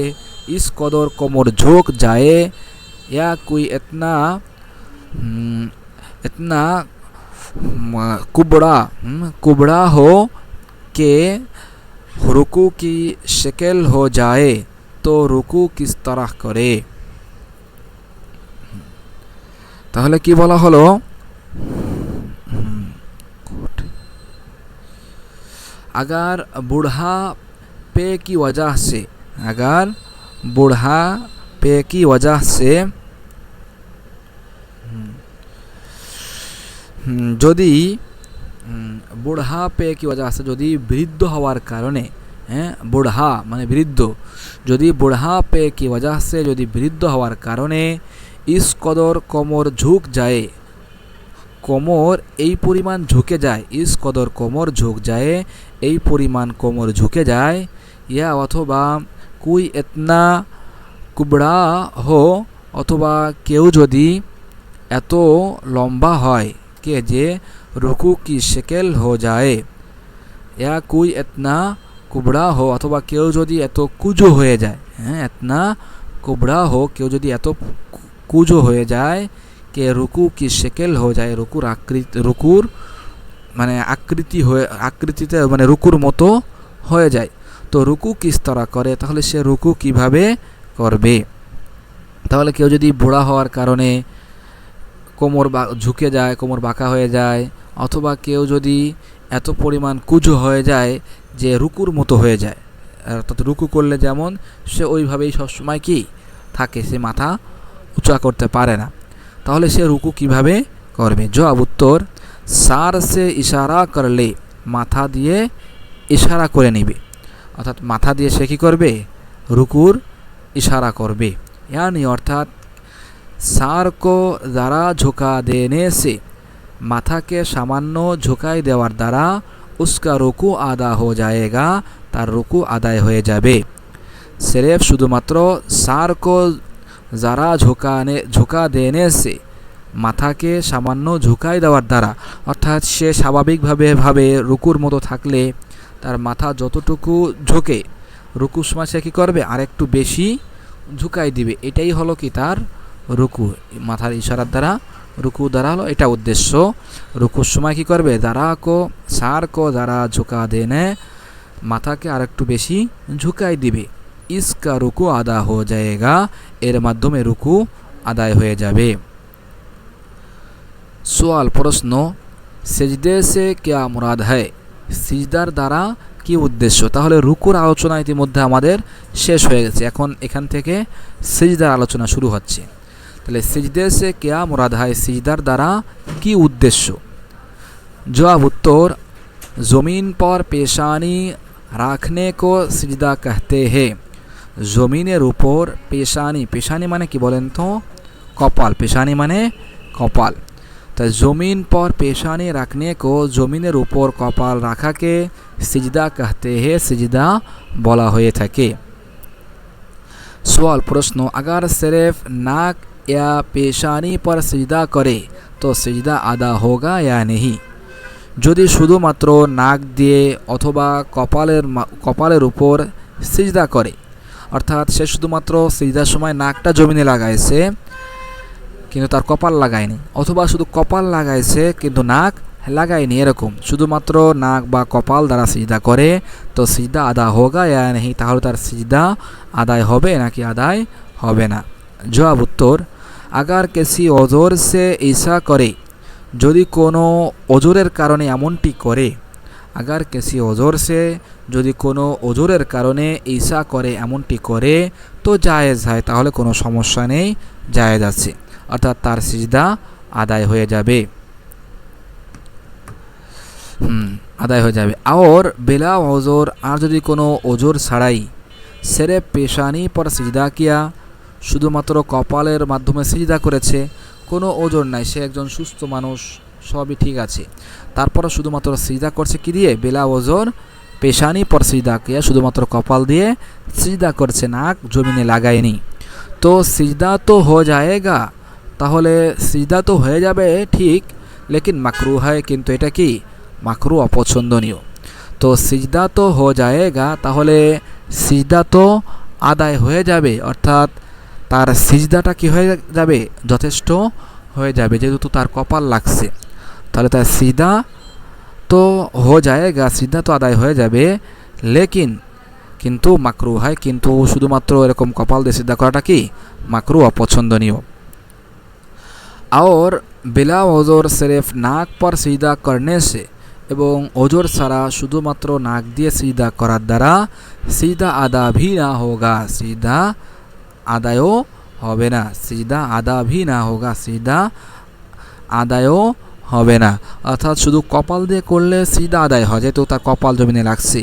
इस कदर कमर झुक जाए या कोई इतना इतना कुबड़ा हो कि रुकू की शक्ल हो जाए तो रुकू किस तरह करे। তাহলে কি বলা হলো, अगर बूढ़ा पे की वजह से, अगर बूढ़ा पे की वजह से যদি বুড়া পে কি वजह से যদি বৃদ্ধ হওয়ার কারণে, বুড়া মানে বৃদ্ধ, যদি বুড়া পে কি वजह से যদি বৃদ্ধ হওয়ার কারণে इस कदर कमर झुक जाए, कमर এই পরিমাণ ঝুঁকে যায়, इस कदर कमर झुक जाए এই পরিমাণ कमर झुके जाए, या अथवा कोई इतना कुबड़ा हो, अथवा केउ যদি এত লম্বা হয় कि जे रुकू की शक्ल हो जाए, या कोई इतना कुबड़ा हो अथवा केउ যদি এত কুজো হয়ে যায়, इतना कुबड़ा हो केउ যদি এত কুজো হয়ে যায় कि रुकू की शक्ल हो जाए, रुकुर মানে আকৃতি হয়ে আকৃতিতে মানে রুকুর মতো হয়ে যায়, তো রুকু কিস তরা করে, তাহলে সে রুকু কিভাবে করবে। তাহলে কেউ যদি বুড়া হওয়ার কারণে কোমর ঝুঁকে যায়, কোমর বাঁকা হয়ে যায়, অথবা কেউ যদি এত পরিমাণ কুজো হয়ে যায় যে রুকুর মতো হয়ে যায়, অর্থাৎ রুকু করলে যেমন সে ওইভাবেই সবসময় কি থাকে, সে মাথা উঁচা করতে পারে না, তাহলে সে রুকু কিভাবে করবে। জবাব উত্তর, সার সে ইশারা করলে, মাথা দিয়ে ইশারা করে নেবে, অর্থাৎ মাথা দিয়ে সে কী করবে, রুকুর ইশারা করবে। यानी अर्थात सार को ज़रा झुका देने से, माथा के सामान्य झुकाई देवार द्वारा उसका रुकू आदा हो जाएगा, तार रुकू आदाय हो जाबे। सिर्फ शुधुमात्र सार को ज़रा झुका देने से, মাথাকে সামান্য ঝুঁকাই দেওয়ার দ্বারা, অর্থাৎ সে স্বাভাবিকভাবে রুকুর মতো থাকলে তার মাথা যতটুকু ঝুঁকে, রুকুর সময় সে কী করবে, আর একটু বেশি ঝুঁকাই দিবে, এটাই হলো কি তার রুকু। মাথার ইশারার দ্বারা রুকু দ্বারা হলো এটা উদ্দেশ্য। রুকুর সময় কী করবে, সার কো যারা ঝুঁকা দেনে, মাথাকে আর একটু বেশি ঝুঁকাই দিবে। ইসকা রুকু আদা হো যায়গা, এর মাধ্যমে রুকু আদায় হয়ে যাবে। सवाल प्रश्न, सिजदे से क्या मुराद है, সিজদার দ্বারা কি উদ্দেশ্য। তাহলে রুকুর আলোচনা ইতিমধ্যে আমাদের শেষ হয়ে গেছে, এখন এখান থেকে সিজদার আলোচনা শুরু হচ্ছে। তাহলে সিজদে সে क्या मुराद है, সিজদার দ্বারা কি উদ্দেশ্য। জবাব উত্তর, ज़मीन पर पेशानी रखने को सिजदा कहते हैं। জমিনের উপর পেশানি, পেশানি মানে কি বলেন তো, কপাল, পেশানি মানে কপাল। तो ज़मीन पर पेशानी रखने को, ज़मीनेर ऊपर कपाल रखा के सिजदा कहते हैं, सिजदा बोला हुए थके। सवाल प्रश्न, अगर सिर्फ नाक या पेशानी पर सिजदा करे तो सिजदा अदा होगा या नहीं। যদি শুধুমাত্র নাক দিয়ে অথবা কপালের উপর সিজদা করে, অর্থাৎ সে শুধুমাত্র সিজদার সময় নাকটা জমিনে লাগাইছে কিন্তু তার কপাল লাগায়নি, অথবা শুধু কপাল লাগাইছে কিন্তু নাক লাগায়নি, এরকম শুধুমাত্র নাক বা কপাল দ্বারা সিজদা করে তো সিজদা আদা হোগা ইয়া নেহি, তাহলে তার সিজদা আদায় হবে নাকি আদায় হবে না। জবাব উত্তর, আগার কেসি ওজোর সে ঈসা করে, যদি কোনো ওজোরের কারণে এমনটি করে, আগার কেসি ওজোর সে, যদি কোনো ওজোরের কারণে ঈসা করে এমনটি করে তো জায়েজ হয়, তাহলে কোনো সমস্যা নেই, জায়েজ আছে, অর্থাৎ তার সিজদা আদায় হয়ে যাবে, আদায় হয়ে যাবে। আর বেলা ওজোর, আর যদি কোনো ওজোর ছাড়াই সিরফ পেশানি পর সিজদা কিয়া, শুধুমাত্র কপালের মাধ্যমে সিজদা করেছে, কোনো ওজোর নাই, সে একজন সুস্থ মানুষ, সবই ঠিক আছে, তারপর শুধুমাত্র সিজদা করছে কি দিয়ে, বেলা ওজোর পেশানি পর সিজদা কিয়া, শুধুমাত্র কপাল দিয়ে সিজদা করছে, নাক জমিনে লাগায়নি, তো সিজদা তো হো যায়গা, তাহলে সিজদা তো হয়ে যাবে ঠিক, লেকিন মাকরু হয়, কিন্তু এটা কি মাকরু, অপছন্দনীয়। তো সিজদা তো হো যায়গা, তাহলে সিজদা তো আদায় হয়ে যাবে, অর্থাৎ তার সিজদাটা কি হয়ে যাবে, যথেষ্ট হয়ে যাবে, যেহেতু তার কপাল লাগছে। তাহলে তার সিজদা তো হো যায়গা, সিজদা তো আদায় হয়ে যাবে, লেকিন কিন্তু মাকরু হয়, কিন্তু শুধুমাত্র এরকম কপাল দিয়ে সিজদা করাটা কি মাকরু, অপছন্দনীয়। और बिला ওজোর सिर्फ नाक पर सीधा करने से এবং ওজোর ছাড়া শুধুমাত্র নাক দিয়ে সিজদা করার দ্বারা সিজদা আদা ভি না হোগা, সিজদা আদায়ও হবে না, সিজদা আদা ভি না হোগা, সিজদা আদায়ও হবে না। অর্থাৎ শুধু কপাল দিয়ে করলে সিজদা আদায় হয়, যেহেতু তার কপাল জমিনে লাগছে,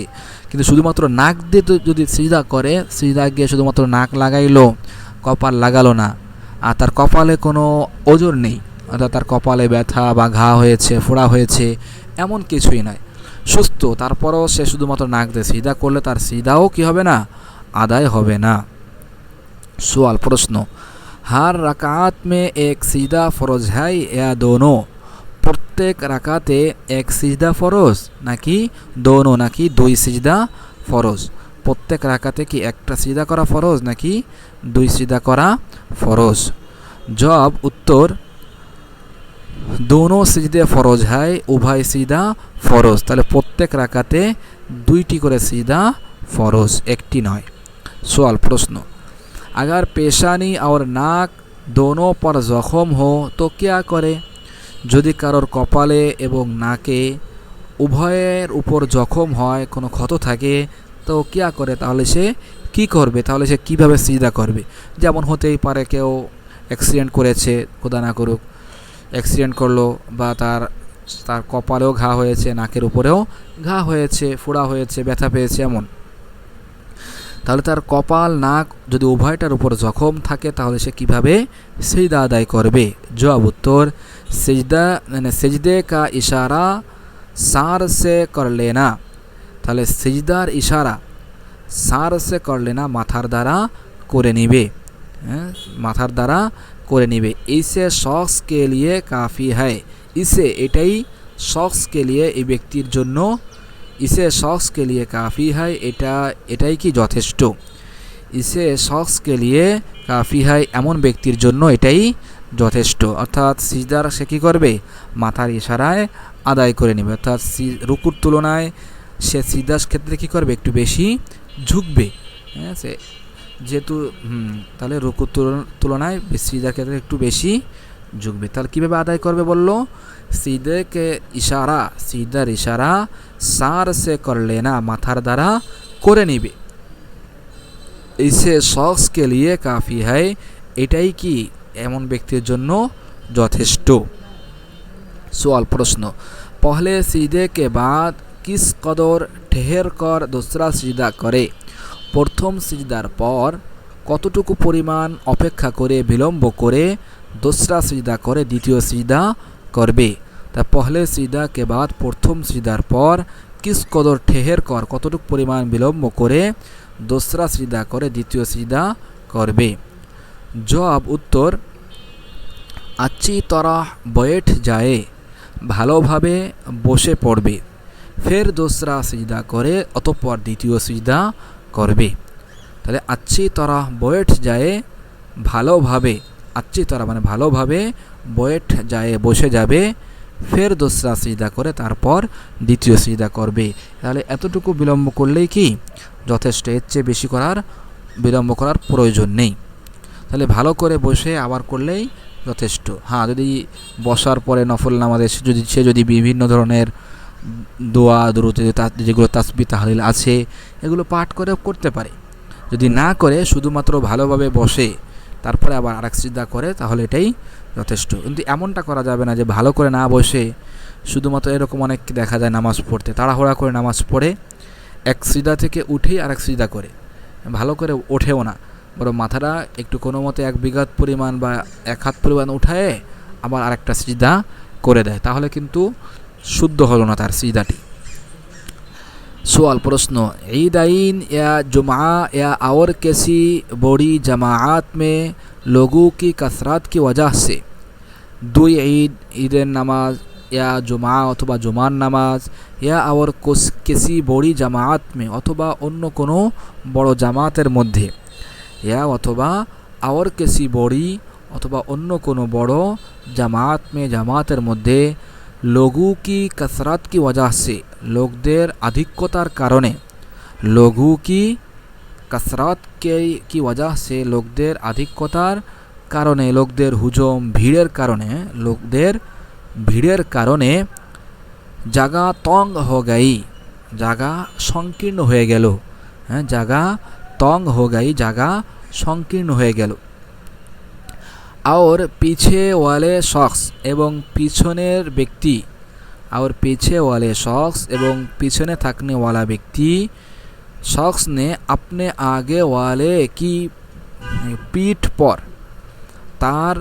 কিন্তু শুধুমাত্র নাক দিয়ে যদি সিজদা করে, সিজদা গিয়ে শুধুমাত্র নাক লাগাইলো, কপাল লাগালো না, আর তার কপালে কোনো ওজর নেই, অর্থাৎ তার কপালে ব্যথা বা ঘা হয়েছে, ফোড়া হয়েছে, এমন কিছুই নয়, সুস্থ, তারপরও সে শুধুমাত্র নাক দিয়ে সিজদা করলে তার সিজদাও কি হবে না, আদায় হবে না। সওয়াল, প্রশ্ন, হার রাকাত মে এক সিজদা ফরজ হ্যায় ইয়া দোনো, প্রত্যেক রাকাতে এক সিজদা ফরজ নাকি দোনো, নাকি দুই সিজদা ফরজ? প্রত্যেক রাকাতে কি একটা সিজদা করা ফরজ নাকি দুই সিজদা করা ফরজ? জবাব, উত্তর, দোনো সিজদে ফরজ হয়, উভয় সিজদা ফরজ। তাহলে প্রত্যেক রাকাতে দুইটি করে সিজদা ফরজ, একটি নয়। সওয়াল, প্রশ্ন, अगर पेशानी और नाक दोनों पर जख्म हो तो क्या करे? যদি কারোর কপালে এবং নাকে উভয়ের উপর জখম হয়, কোনো ক্ষত থাকে, তো কিয়া করে, তাহলে সে কি করবে, তাহলে সে কীভাবে সিজদা করবে? যেমন হতেই পারে কেউ অ্যাক্সিডেন্ট করেছে, খোদা না করুক, অ্যাক্সিডেন্ট করলো, বা তার কপালেও ঘা হয়েছে, নাকের উপরেও ঘা হয়েছে, ফোড়া হয়েছে, ব্যথা পেয়েছে, এমন। তাহলে তার কপাল নাক যদি উভয়টার উপর জখম থাকে, তাহলে সে কীভাবে সিজদা আদায় করবে? জবাব, উত্তর, সিজদা মানে সিজদে কা ইশারা সার সে কর লেনা। তাহলে সিজদার ইশারা সার সে কর লেনা, মাথার দ্বারা করে নিবে, হ্যাঁ, মাথার দ্বারা করে নিবে। ইসে শখস কে লিয়ে কাফি হয়, ইসে এটাই, শখস কে লিয়ে এই ব্যক্তির জন্য, ইসে শখস কে লিয়ে কাফি হয়, এটাই কি যথেষ্ট, ইসে শখস কে লিয়ে কাফি হয়, এমন ব্যক্তির জন্য এটাই যথেষ্ট। অর্থাৎ সিজদার সে কী করবে, মাথার ইশারায় আদায় করে নেবে, অর্থাৎ রুকুর তুলনায় সে সিজদার ক্ষেত্রে কী করবে, একটু বেশি ঝুঁকবে, হ্যাঁ, সে যেহেতু তাহলে রুকুর তুলনায় সিজদার ক্ষেত্রে একটু বেশি ঝুঁকবে। তাহলে কীভাবে আদায় করবে বললো, सीधे के इशारा, सीधार इशारा सार से कर लेना, माथार द्वारा करे निबे। इसे शख्स के लिए काफ़ी है, एटाई की एमन व्यक्तिर जन्नो यथेष्ट। सवाल, प्रश्न, पहले सीधे के बाद किस कदर ठहर कर दूसरा सिजदा करे? प्रथम सिजदार पर कतटुकु परिमाण अपेक्षा करे विलम्ब करे दूसरा सिजदा करे द्वितीय सिजदा करबे। ता पहले सिजदा के बाद प्रथम सिजदार पर किस कदर ठेहर कर, कतटुक परिमाण विलम्ब करे दूसरा सिजदा करे द्वितीय सिजदा करबे। जवाब, उत्तर, अच्छी तरह बैठ जाए, ভালোভাবে বসে পড়বে, ফের दूसरा সিজদা করে অতঃপর দ্বিতীয় সিজদা করবে। তাহলে अच्छी तरह बैठ जाए, ভালোভাবে, अच्छी तरह মানে ভালোভাবে, बैठ जाए বসে যাবে, ফের दूसरा সিজদা করে তারপর দ্বিতীয় সিজদা করবে। তাহলে এতটুকু বিলম্ব করলেই কি যথেষ্ট, এর চেয়ে বেশি বিলম্ব করার প্রয়োজন নেই। তাহলে ভালো করে বসে আবার করলেই যথেষ্ট। হ্যাঁ, যদি বসার পরে নফল নামাজে যদি বিভিন্ন ধরনের দোয়া দুরূদ যেগুলো তাসবিহ তাহলিল আছে এগুলো পাঠ করে করতে পারে, যদি না করে শুধুমাত্র ভালোভাবে বসে তারপরে আবার আরেক সিজদা করে, তাহলে এটাই যথেষ্ট। কিন্তু এমনটা করা যাবে না যে ভালো করে না বসে শুধুমাত্র, এরকম অনেক দেখা যায় নামাজ পড়তে তাড়াহুড়া করে নামাজ পড়ে এক সিজদা থেকে উঠেই আরেক সিজদা করে, ভালো করে ওঠেও না, বরং মাথাটা একটু কোনো মতে এক বিঘাত পরিমাণ বা এক হাত পরিমাণ উঠায় আবার আরেকটা সিজদা করে দেয়, তাহলে কিন্তু शुद्ध हलो ना तार सीधाटी। सवाल, प्रश्न, ईदाइन या जुमा या और किसी बड़ी जमात में लोगों की कसरत की वजह से दुई ईद, ईद नमाज या जुमा अथवा जुमार नामाज या और किसी बड़ी জামাত में अथवा অন্য কোনো বড় জামাতের মধ্যে या अथवा और किसी बड़ी अथवा অন্য কোনো বড় জামাত में জামাতের মধ্যে लोगों की कसरत की वजह से लोकদের अधिकतार कारणे लोगों की कसरत की वजह से लोकদের अधिकतार कारणे लोकদের হুজুম ভিড়ের কারণে জায়গা তঙ্গ हो गई জায়গা সংকীর্ণ হয়ে গেল জায়গা তঙ্গ हो गई জায়গা সংকীর্ণ হয়ে গেল और पीछे वाले शख्स एवं पिछनेर व्यक्ति और पीछे वाले शख्स एवं पिछने थकने वाला व्यक्ति शख्स ने अपने आगे वाले की पीठ पर तार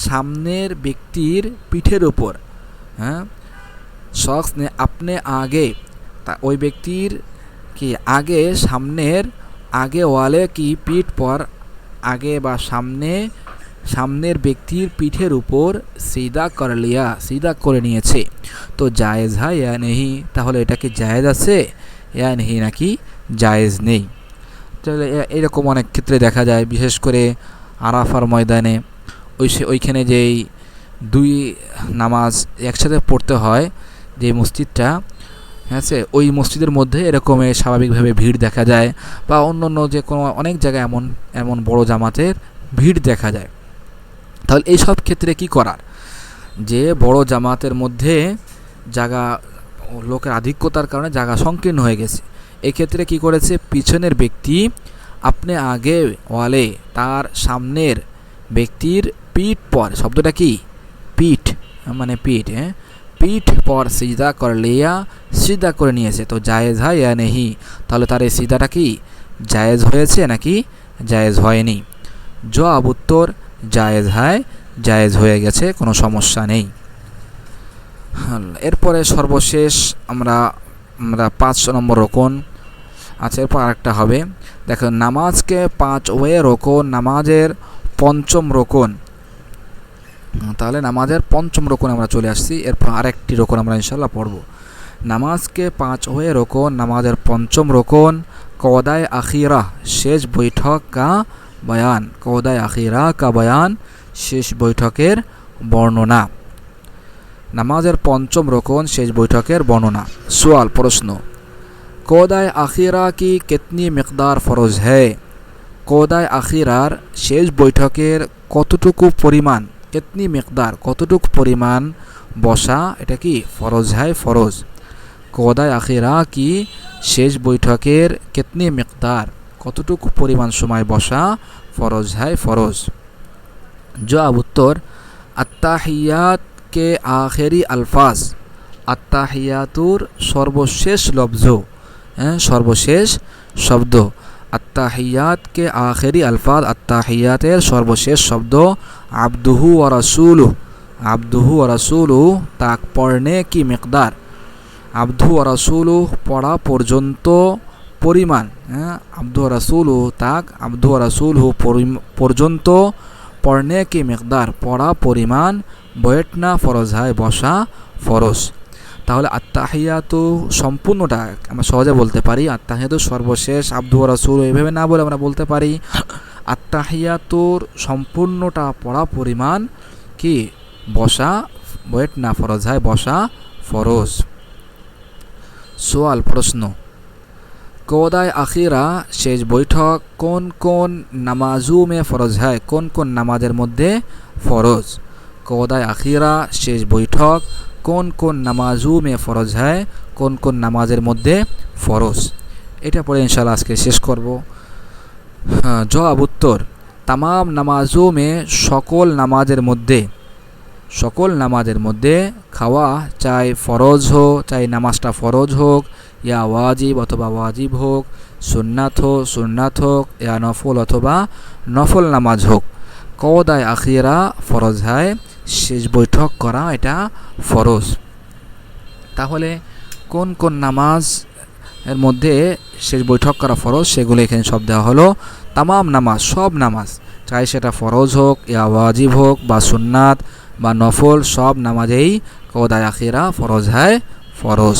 सामनेर व्यक्तिर पीठेर ऊपर शख्स ने अपने आगे ওই ব্যক্তির কি आगे सामनेर आगे वाले की पीठ पर आगे बा सामनेर व्यक्तिर पीठेर ऊपर सीधा कर लिया सीधा करे निয়েছে तो जायज़ है या नहीं তাহলে এটা কি জায়েজ আছে या नहीं নাকি জায়েজ নেই তাহলে এরকম অনেক ক্ষেত্রে দেখা যায় বিশেষ করে আরাফার ময়দানে ওইখানে যেই দুই নামাজ একসাথে পড়তে হয় যে মসজিদটা আছে ওই মসজিদের মধ্যে এরকম স্বাভাবিকভাবে ভিড় দেখা যায় বা অন্যান্য যে কোনো অনেক জায়গায় এমন বড় জামাতের ভিড় দেখা যায় তাহলে এই সব ক্ষেত্রে কি করার যে বড় জামাতের মধ্যে জায়গা লোকের আধিক্যতার কারণে জায়গা সংকীর্ণ হয়ে গেছে এই ক্ষেত্রে কি করেছে পিছনের ব্যক্তি আপনি আগে ওয়ালে তার সামনের ব্যক্তির পিঠ পর শব্দটা কি পিঠ মানে পিঠ पीठ पर सीधा कर लिया सीधा করে নিয়েছে তো জায়েজ হয় या नहीं তাহলে তার এই সিধাটা কি জায়েজ হয়েছে নাকি জায়েজ হয়নি জবাব উত্তর জায়েজ হয় জায়েজ হয়ে গেছে কোনো সমস্যা নেই এরপরে সর্বশেষ আমরা 5 নম্বর রকন আচ্ছা এরপর আরেকটা হবে দেখো নামাজকে 5 ওয়ে রকন নামাজের পঞ্চম রকন তাহলে নামাজের পঞ্চম রকন আমরা চলে আসছি এরপর আরেকটি রকন আমরা ইনশাআল্লাহ পড়ব নামাজকে 5 ওয়ে রকন নামাজের পঞ্চম রকন কওদায়ে আখিরা শেষ বৈঠক কা বয়ান কওদায়ে আখিরা কা বয়ান শেষ বৈঠকের বর্ণনা নামাজের পঞ্চম রকন শেষ বৈঠকের বর্ণনা সওয়াল প্রশ্ন কওদায়ে আখিরা কি কিতনি মিকদার ফরজ है কওদায়ে আখিরার শেষ বৈঠকের কতটুকু পরিমাণ कितनी मिकदार कतटुक परिमाण बसा এটা কি ফরজ है फरज কওদায়ে আখিরা की शेष बैठकेर कितनी मिकदार कतटुक परिमाण समय बसा फरज है फरज जवाब उत्तर अत्ताहियात के आखिरी अल्फाज अत्ताहियातुर सर्वशेष लफ्ज सर्वशेष शब्द अत्ताहियात के आखिरी अल्फाज अत्ताहियातेर सर्वशेष शब्द आब्दुहु व रसूलुहु ताक पढ़ने की मिकदार आब्दुहु व रसूलुहु पढ़ा पर्यन्त परिमाण आब्दुहु व रसूलुहु ताक आब्दुहु व रसूलुहु पर्यन्त पढ़ने की मिकदार पढ़ा परिमाण बैठना फरज है बसा फरज তাহলে আত্তাহিয়াতু সম্পূর্ণটা আমরা সহজে বলতে পারি আত্তাহিয়াতু সর্বশেষ আব্দু ওয়া রাসূল এইভাবে না বলে আমরা বলতে পারি আত্তাহিয়াতুর সম্পূর্ণটা পড়া পরিমাণ কি বসা ওয়েট না ফরজ হয় বসা ফরজ সওয়াল প্রশ্ন কওদায়ে আখিরা শেষ বৈঠক কোন কোন নামাজু মে ফরজ হয় কোন কোন নামাজের মধ্যে ফরজ কওদায়ে আখিরা শেষ বৈঠক কোন কোন নামাজু মে ফরজ है কোন কোন নামাজের মধ্যে ফরজ এটা পরে ইনশাআল্লাহ আজকে শেষ করব জবাব উত্তর तमाम নামাজু মে সকল নামাজের মধ্যে খাওয়া চাই ফরজ হোক চাই নামাজটা ফরজ হোক ইয়া ওয়াজিব অথবা ওয়াজিব হোক সুন্নাত হোক ইয়া নফল অথবা নফল নামাজ হোক কওদায়ে আখিরা ফরজ হয় শেষ বৈঠক করা এটা ফরজ তাহলে কোন কোন নামাজ এর মধ্যে শেষ বৈঠক করা ফরজ সেগুলো এখানে সব দেওয়া হলো तमाम নামাজ সব নামাজ চাই সেটা ফরজ হোক ইয়া ওয়াজিব হোক বা সুন্নাত বা নফল সব নামাজেই কদায় আখিরা ফরজ হয় ফরজ।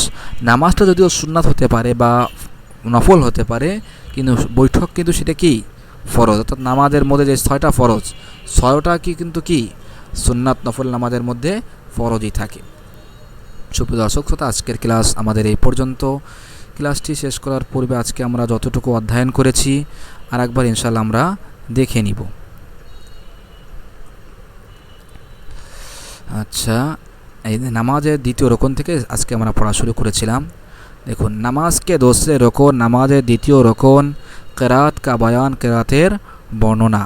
নামাজটা যদিও সুন্নাত হতে পারে বা নফল হতে পারে, কিন্তু বৈঠক কিন্তু সেটা কি ফরজ। অর্থাৎ নামাজের মধ্যে যে 6টা ফরজ, 6টা কি কিন্তু কি সুন্নাত নফল নামাজের মধ্যে ফরজই থাকে। সুপ্রিয় দর্শক শ্রোতা, আজকের ক্লাস আমাদের এই পর্যন্ত। ক্লাসটি শেষ করার পূর্বে আজকে আমরা যতটুকু অধ্যয়ন করেছি আর একবার ইনশাআল্লাহ আমরা দেখে নিব। আচ্ছা, এই নামাজের দ্বিতীয় রকন থেকে আজকে আমরা পড়া শুরু করেছিলাম। দেখুন, নামাজ কে দোসরে রকন, নামাজের দ্বিতীয় রকন কিরাত কা বয়ান, কিরাতের বর্ণনা।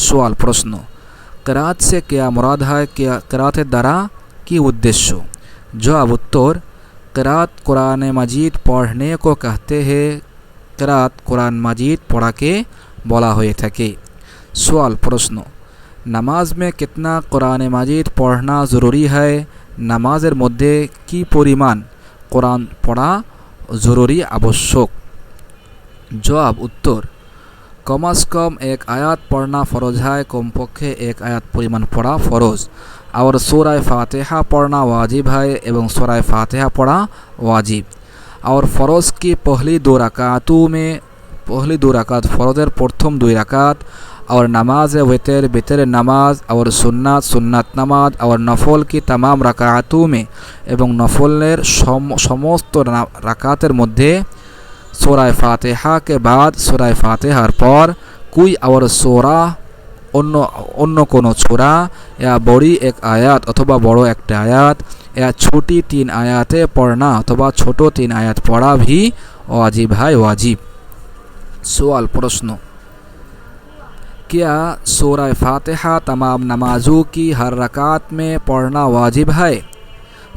সওয়াল প্রশ্ন, কিরাত সে क्या मुराद है, কিরাতের দ্বারা কি উদ্দেশ্য? জবাব উত্তর, किरात कुरान मजीद पढ़ने को कहते हैं। किरात कुरान मजीद पढ़ा के बोला हुए থাকে। सवाल प्रश्न, नमाज में कितना कुरान मजीद पढ़ना ज़रूरी है? नमाजेर मध्य की परिमाण कुरान पढ़ा ज़रूरी आवश्यक? जवाब उत्तर, कम अज़ कम एक आयत पढ़ना फ़रज है, कमपक्षे एक आयत परिमाण पढ़ा फ़रज। और सूरा फातिहा पढ़ना वाजिब है एवं सूरा फातिहा पढ़ा वाजिब। और फ़रज की पहली 2 रकातों में पहली 2 रकात फ़रज़ेर प्रथम 2 रकात, और नमाज वितर वितर नमाज, और सुन्नत सुन्नत नमाज, और नफल की तमाम रकातों में एवं नफलेर समस्त रकातेर मध्य सूरा फातिहा के बाद सूरा फातिहार पर कोई और सूरा অন্য কোনো সূরা या बड़ी एक आयत अथवा बड़ो एक आयत या छोटी 3 आयतें पढ़ना अथवा छोटो 3 आयत पढ़ा भी वाजिब है, वाजिब। सवाल प्रश्न, क्या सूरा फातिहा तमाम नमाजों की हर रकात में पढ़ना वाजिब है?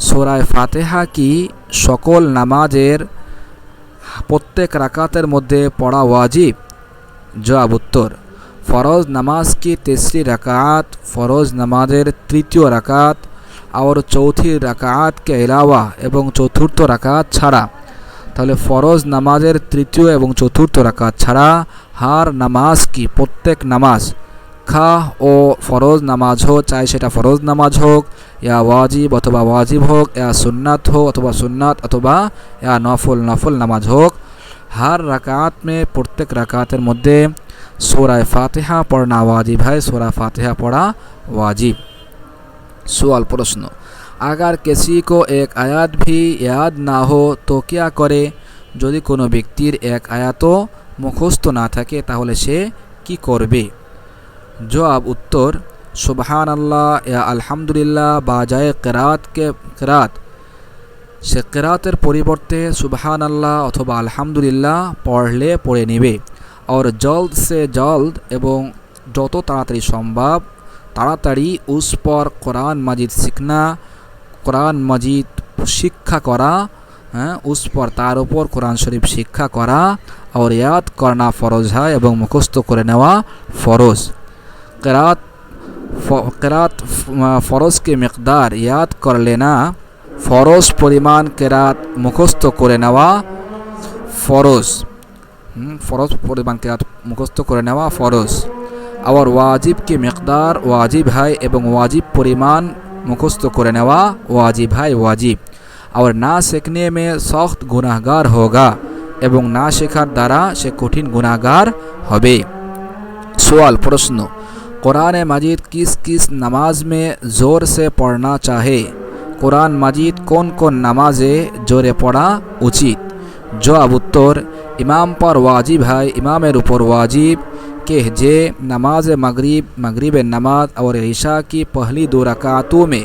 सूरा फातिहा की सकल नमाजेर प्रत्येक रकातेर मध्य पढ़ा वाजिब? जवाब उत्तर, फ़रज़ नमाज की तीसरी रकात, फ़रज़ नमाजेर तृतीय रकात और चौथी रकात के अलावा एवं चतुर्थ रकात छाड़ा। ताहले फ़रज़ नमाजेर तृतीय एवं चतुर्थ रकात छाड़ा हर नमाज की प्रत्येक नमाज खा ओ फ़रज़ नमाज हो, चाहे सेटा फ़रज़ नमाज होक या वाजिब अथवा वाजिब होक या सुन्नत हो अथवा सुन्नत अथवा या नफल नफल नमाज होक, हर रकात में प्रत्येक रकातेर मध्य सूरा फातिहा पढ़ना वाजिब है, सूरा फातिहा पढ़ा वाजिब। सवाल प्रश्न, अगर किसी को एक आयत भी याद ना हो तो क्या करे? यदि कोनो व्यक्तिर एक आयतो मुखस्त ना थाके ताहले से कि करबे? जवाब उत्तर, सुबहानाल्लाह या अल्हम्दुलिल्लाह बाजाए किरात से किरातेर परिवर्ते सुबहानाल्लाह अथवा अल्हम्दुलिल्लाह पढ़ले पढ़े नेबे। और जल्द से जल्द एवं যত তাড়াতাড়ি সম্ভব তাড়াতাড়ি उस पर कुरान मजीद सीखना, कुरान मजीद शिक्षा करा, उस पर तार ऊपर कुरान शरीफ शिक्षा करा और याद करना फ़रज है एवं मुखस्त करे नेওয়া फ़रज। किरात फ़रज की मिक़दार याद कर लेना, फ़रज परिमाण किरात मुखस्त करे नेওয়া फ़रज। फ़रज परिमाण किरात मुखस्त करे नेওয়া फ़रज। और वाजिब की मिक़दार वाजिब है एवं वाजिब परिमाण मुखस्त करे नेওয়া वाजिब है, वाजिब। और ना सीखने में सख्त गुनाहगार होगा एवं ना शेखार द्वारा से कठिन गुनाहगार होबे। सवाल प्रश्न, कुरान मजीद किस किस नमाज में ज़ोर से पढ़ना चाहे? कुरान मजीद कौन कौन नमाजे जोरे पढ़ा उचित? जवाब उत्तर, इमाम पर वाजिब है, इमामेर ऊपर वाजिब के जे नमाज मगरिब नमाज और ईशा की पहली 2 रकातों में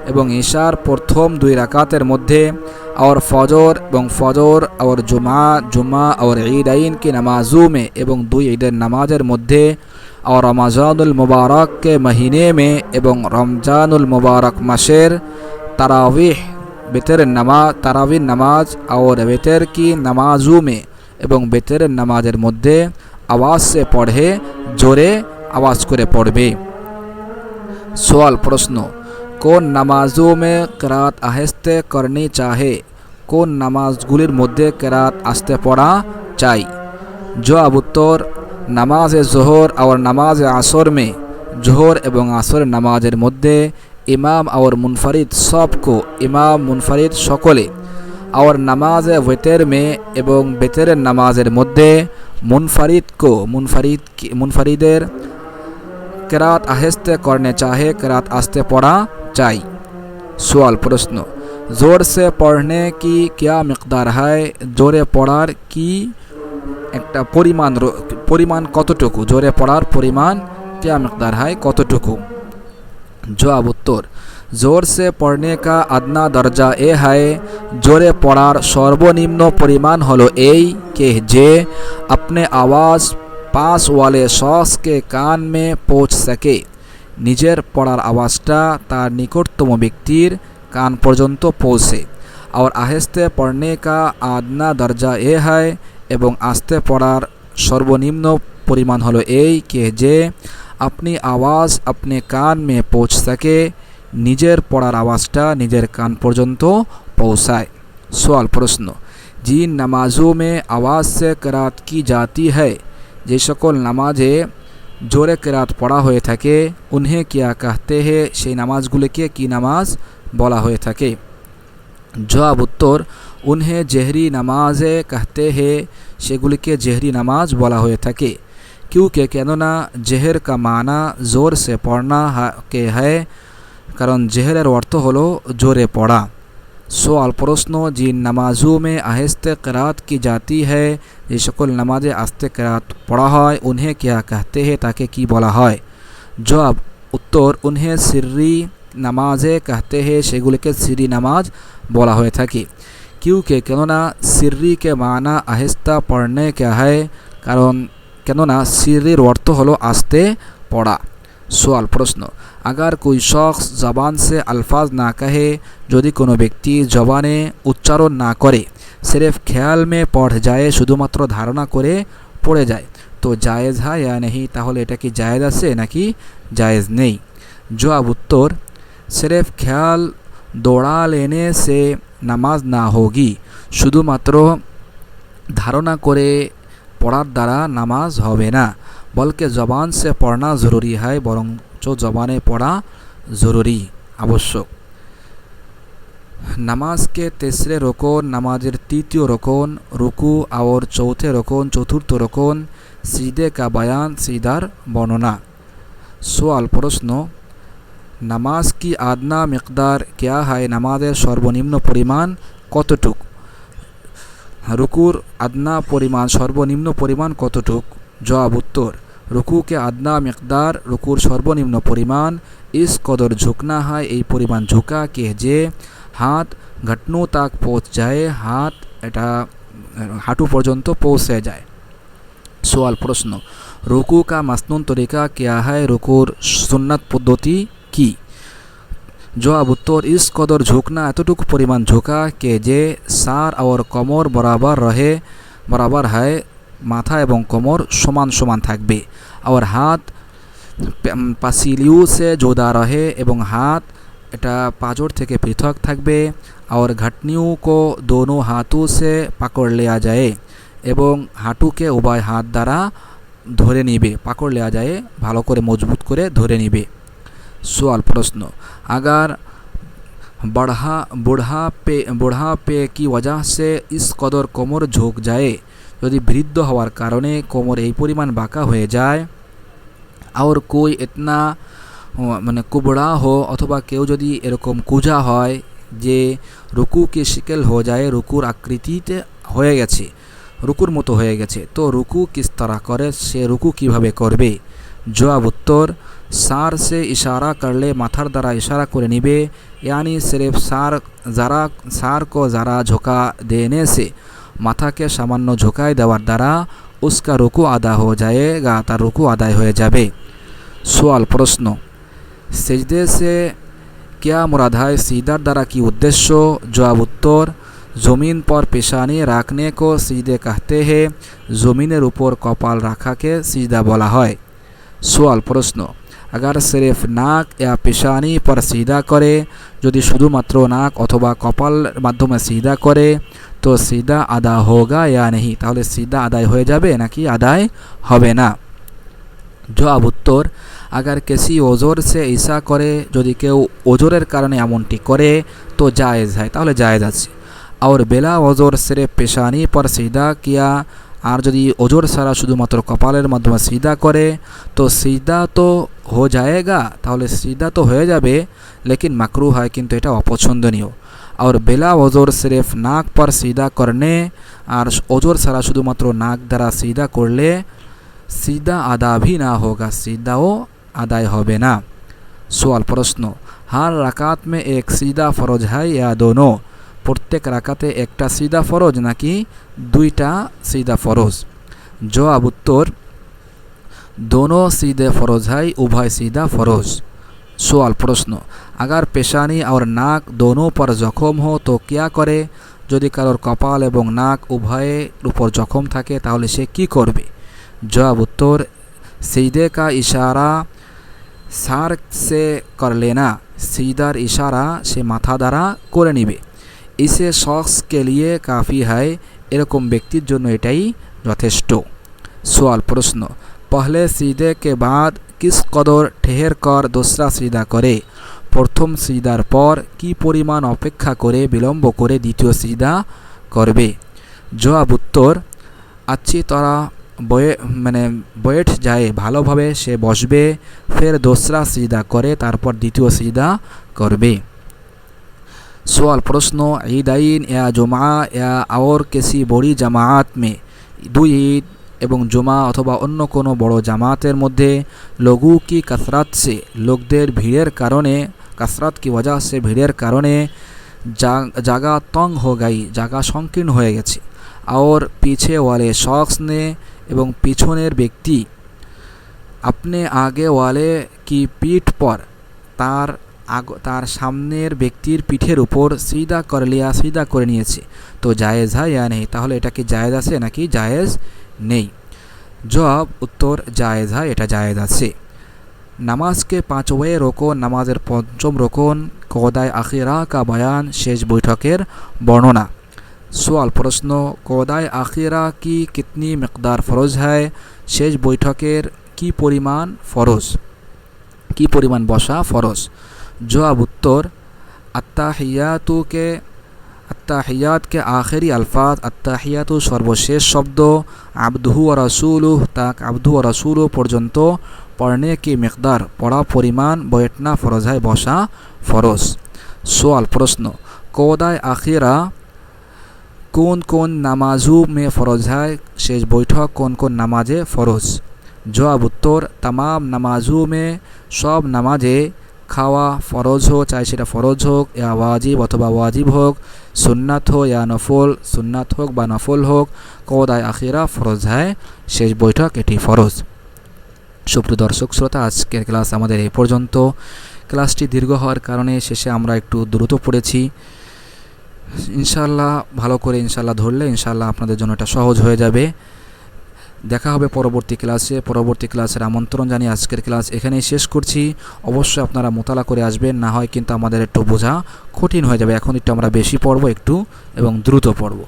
एवं ईशार प्रथम 2 रकातेर मध्य और फजर और जुमा और ईदाइन की नमाजों में एवं 2 ईदेर नमाजेर मध्य और रमज़ानुल मुबारक के महीने में एवं रमज़ानुल मुबारक मासेर तरावीह नमाज और बेतर की नमाजों में एवं बेतर नमाजेर मध्य आवाज़ से पढ़े, जोरे आवाज़ करे पढ़बे। सवाल प्रश्न, कौन नमाजों में किरात आहिस्ते करनी चाहे? कौन नमाजगुलिर मध्य किरात आस्ते पढ़ा चाই? जवाब उत्तर, नमाज ज़ोहर और नमाज आसर में जोहर एवं आसर नमाजेर मध्य इमाम और मुनफरिद सबको इमाम मुनफरिद सकले और नमाज वेतर में एवं बेतर नमाजेर मध्य मुनफरिदेर किरात आहिस्ते करने चाहे किरात आस्ते पढ़ा चाई। सवाल प्रश्न, जोर से पढ़ने की क्या मिकदार है? जोरे पढ़ार की একটা পরিমাণ কতটুকু? জোরে পড়ার পরিমাণ क्या मिकदार है কতটুকু? जवाब उत्तर, जोर से पढ़ने का अदना दर्जा ए है जोरे पढ़ार सर्वनिम्न परिमाण हलो এই के जे अपने आवाज़ पास वाले शख्स के कान में पहुँच सके। निजेर पढ़ार आवाज़टा तार निकटतम व्यक्तिर कान पर्यन्त पहुँचे। और आहिस्ते पढ़ने का आदना दर्जा ए है एवं आस्ते पढ़ार सर्वनिम्न परिमाण हलो এই के जे अपनी आवाज़ अपने कान में पहुँच सके। निजेर पढ़ार आवाज़टा निजेर कान पर्यन्त पहुँचाए। सवाल प्रश्न, जिन नमाज़ों में आवाज़ से किरात की जाती है जे सकल नमाजे जोरे किरात पढ़ा हुए থাকে उन्हें क्या कहते हैं? সেই নামাজগুলিকে কি নামাজ বলা হয়ে থাকে? जवाब उत्तर, उन्हें जहरी नमाज़े कहते हैं। সেগুলিকে जहरी नमाज বলা হয়ে থাকে। क्योंकि কেননা जहर का माना ज़ोर से पढ़ना के है, कारण जहरेर अर्थ हलो जोरे पढ़ा। सवाल प्रश्न, जिन नमाज़ों में आहिस्ते किरात की जाती है जे सकल नमाजे आस्ते किरात पढ़ा है उन्हें क्या कहते हैं? ताके की बोला है? जवाब उत्तर, उन्हें सिर्री नमाज़े कहते हैं। সেগুলিকে सिर्री नमाज बोला हुए থাকে। क्योंकि কেননা सिर्री के माना आहिस्ता पढ़ने क्या है, कारण কেননা सिर्रीर अर्थ हलो आस्ते पढ़ा। सवाल प्रश्न, अगर कोई शख्स जबान से अल्फाज ना कहे, यदि कोनो व्यक्ति जबाने उच्चारण ना करे सिर्फ ख्याल में पढ़ जाए, शुधुमात्र धारणा करे पढ़े जाए, तो जायज़ है या नहीं? ताहले एटा कि जायज़ आछे नाकि जायज़ नहीं? जवाब उत्तर, सिर्फ ख्याल दौड़ा लेने से नमाज ना होगी, शुधुमात्र धारणा करे पढ़ार द्वारा नमाज होबे ना, बल्कि जबान से पढ़ना ज़रूरी है, बरंच जबाने पढ़ा ज़रूरी आवश्यक। नमाज के तीसरे रुकन, नमाजेर तृतीय रुकन रुकू और चौथे रुकन चतुर्थ रुकन सीधे का बयान, सीधार वर्णना। सवाल प्रश्न, नमाज की आदना मिकदार क्या है? नमाजेर सर्वनिम्न परिमाण कतटुक? रुकुर आदना परिमाण सर्वनिम्न परिमाण कतटुक? जवाब उत्तर, रुकू के आदना मिकदार रुकुर सर्वनिम्न परिमाण इस कदर झुकना है, এই পরিমাণ झुका कि जे हाथ घटनों तक पहुँच जाए, हाथ এটা हाटू पर्यन्त पहुँचे जाए। सवाल प्रश्न, रुकू का मसनून तरीका क्या है? रुकुर सुन्नत पद्धति की? जवाब उत्तर, इस कदर झुकना एतटुकु परिमाण झुका कि जे सार और कमर बराबर है, माथा एवं कमर समान समान थाकबे और हाथ पासिलियों से जुदा रहे एवं हाथ एटा पाजर थेके पृथक थाकबे और घटनियों को दोनों हाथों से पकड़ लिया जाए एवं हाटू के उभय हाथ द्वारा धरे निबे, पकड़ लिया जाए, भालो करे मजबूत करे धरे निबे। सवाल प्रश्न, अगर बुढ़ापे की वजह से इस कदर कोमर झुक जाए, यदि वृद्ध हওয়ার কারণে কোমর এই পরিমাণ বাঁকা হয়ে যায় और कोई इतना মানে कुबड़ा हो अथवा केउ यदि एरकम कुजा হয় যে रुकू की शिकल हो जाए, रुकुर आकृतिते হয়ে গেছে, रुकुर मतो হয়ে গেছে, तो रुकू किस तरह करे, से रुकू কিভাবে করবে? जवाब उत्तर, सार से इशारा कर ले, माथार द्वारा इशारा करे निबे, यानी सिर्फ सार को ज़रा झुका देने से, माथा के सामान्य झुकाई देवार द्वारा उसका रुकू अदा हो जाएगा, तार रुकू अदाय हो जाबे। सवाल प्रश्न, सिजदे से क्या मुराद है? सीधार द्वारा की उद्देश्य? जवाब उत्तर, ज़मीन पर पेशानी रखने को सीधे कहते हैं, ज़मीनेर ऊपर कपाल रखा के सीधा बोला है। सवाल प्रश्न, अगर सिर्फ नाक या पेशानी पर सीधा करे, यदि शुधुमात्र नाक अथवा कपाल माध्यमे सीधा करे तो सीधा आदा होगा या नहीं? ताहले सीधा आदाय हो जाबे नाकि आदाय होबे ना? जवाब उत्तर, अगर किसी ओजोर से ऐसा करे যদি কেউ ওজোরের কারণে এমনটি করে তো জায়েজ है তাহলে জায়েজ আছে। और बेला ओजोर सिर्फ पेशानी पर सीधा किया আর যদি ওজোর ছাড়া শুধুমাত্র কপালের মাধ্যমে সিজদা করে তো সিজদা তো हो जाएगा তাহলে সিজদা তো হয়ে যাবে, लेकिन মাকরুহ হয় কিন্তু এটা অপছন্দনীয়। और बेला ओजोर सिर्फ नाक पर सीधा करने আর ওজোর ছাড়া শুধুমাত্র নাক দ্বারা সিজদা করলে सीधा आदा भी ना होगा, सीधाओ आदाय होबे ना। सवाल प्रश्न, हर रकात में एक सीधा फरज है या दोनों? प्रत्येक रकाते एकटा सीधा फरज नाकि दुईटा सीधा फरज? जवाब उत्तर दोनों सीधे फरज है, उभय सीधा फरज। सवाल प्रश्न, अगर पेशानी और नाक दोनों पर जखम हो तो क्या करे? যদি কারোর কপাল এবং নাক উভয়ের উপর জখম থাকে তাহলে সে কি করবে? जवाब उत्तर सीधे का इशारा सार से कर लेना, सीधार इशारा से माथा द्वारा करे निबे। इसे शख्स के लिए काफ़ी है, एरकम व्यक्तिर जोन्नो एटाई यथेष्ट। सवाल प्रश्न, पहले सीधे के बाद किस कदर ठहर कर दूसरा सीधा करे? प्रथम सीधार पर की परिमाण अपेक्षा करे विलम्ब करे द्वितीय सीधा करबे? जवाब उत्तर अच्छी तरह बैठ जाए ভালোভাবে সে বসবে, फिर दूसरा सीधा करे तारपर द्वितीय सीधा करबे। सवाल प्रश्न, ईदाइन या जुमा या और किसी बड़ी जमात में दुई ईद এবং জুমা অথবা অন্য কোনো বড় জামাতের মধ্যে लोगों की कसरत से লোকদের ভিড়ের কারণে कसरत की वजह से ভিড়ের কারণে জায়গা तंग हो गई, জায়গা সংকীর্ণ হয়ে গেছে। और पीछे वाले शख्स ने एवं पिछनेर व्यक्ति अपने आगे वाले की पीठ पर तार सामनेर व्यक्तिर पीठेर ऊपर सीधा कर लिया, सीधा करे निয়েছে तो जायज़ है या नहीं? ताहले এটা কি জায়েজ আছে নাকি জায়েজ নেই? जवाब उत्तर जायज़ है, এটা জায়েজ আছে। नामाज के पाँचवें रोकन नामाजेर पंचम रोकन कदाय आखिरा का बयान शेष बैठकेर वर्णना। सवाल प्रश्न, कदाय आखिरा की कितनी मकदार फ़रज है? शेष बैठकेर की परिमाण फ़रज, की परिमाण बसा फ़रज? जवाब उत्तर अत्ताहियात के आखिरी अल्फाज अत्ताहियातु सर्वशेष शब्द आब्दुहु व रसूलुहु तक आब्दु व रसूलुहु पर्यन्त पढ़ने की मकदार पढ़ा परिमाण बैठना फ़रज है, बसा फ़रज। सवाल प्रश्न, कदाय आखिरा कौन कौन नमाजों में फ़रज है? शेष बैठक कौन कौन नमाजे फ़रज? जवाब उत्तर तमाम नमाजों में सब नमाजे खावा फ़रज हो, चाहे सेटा फ़रज हो या वाजिब अथवा वाजिब हो, सुन्नत हो या नफल, सुन्नत हो बा नफल हो, कदाय आखिरा फ़रज है, शेष बैठक एटी फ़रज। सुप्रिय दर्शक श्रोता, आजकेर क्लास आमादेर এই পর্যন্ত। ক্লাসটি দীর্ঘ হওয়ার কারণে শেষে আমরা একটু দ্রুত পড়েছি। ইনশাআল্লাহ ভালো করে ইনশাআল্লাহ ধরলে ইনশাআল্লাহ আপনাদের জন্য এটা সহজ হয়ে যাবে। দেখা হবে পরবর্তী ক্লাসে। পরবর্তী ক্লাসের আমন্ত্রণ জানিয়ে আজকের ক্লাস এখানেই শেষ করছি। অবশ্যই আপনারা মোতালা করে আসবেন, না হয় কিন্তু আমাদের একটু বোঝা কঠিন হয়ে যাবে। এখন একটু আমরা বেশি পড়ব একটু এবং দ্রুত পড়ব।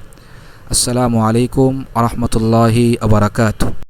আসসালামু আলাইকুম ওয়া রাহমাতুল্লাহি ওয়া বারাকাতুহু।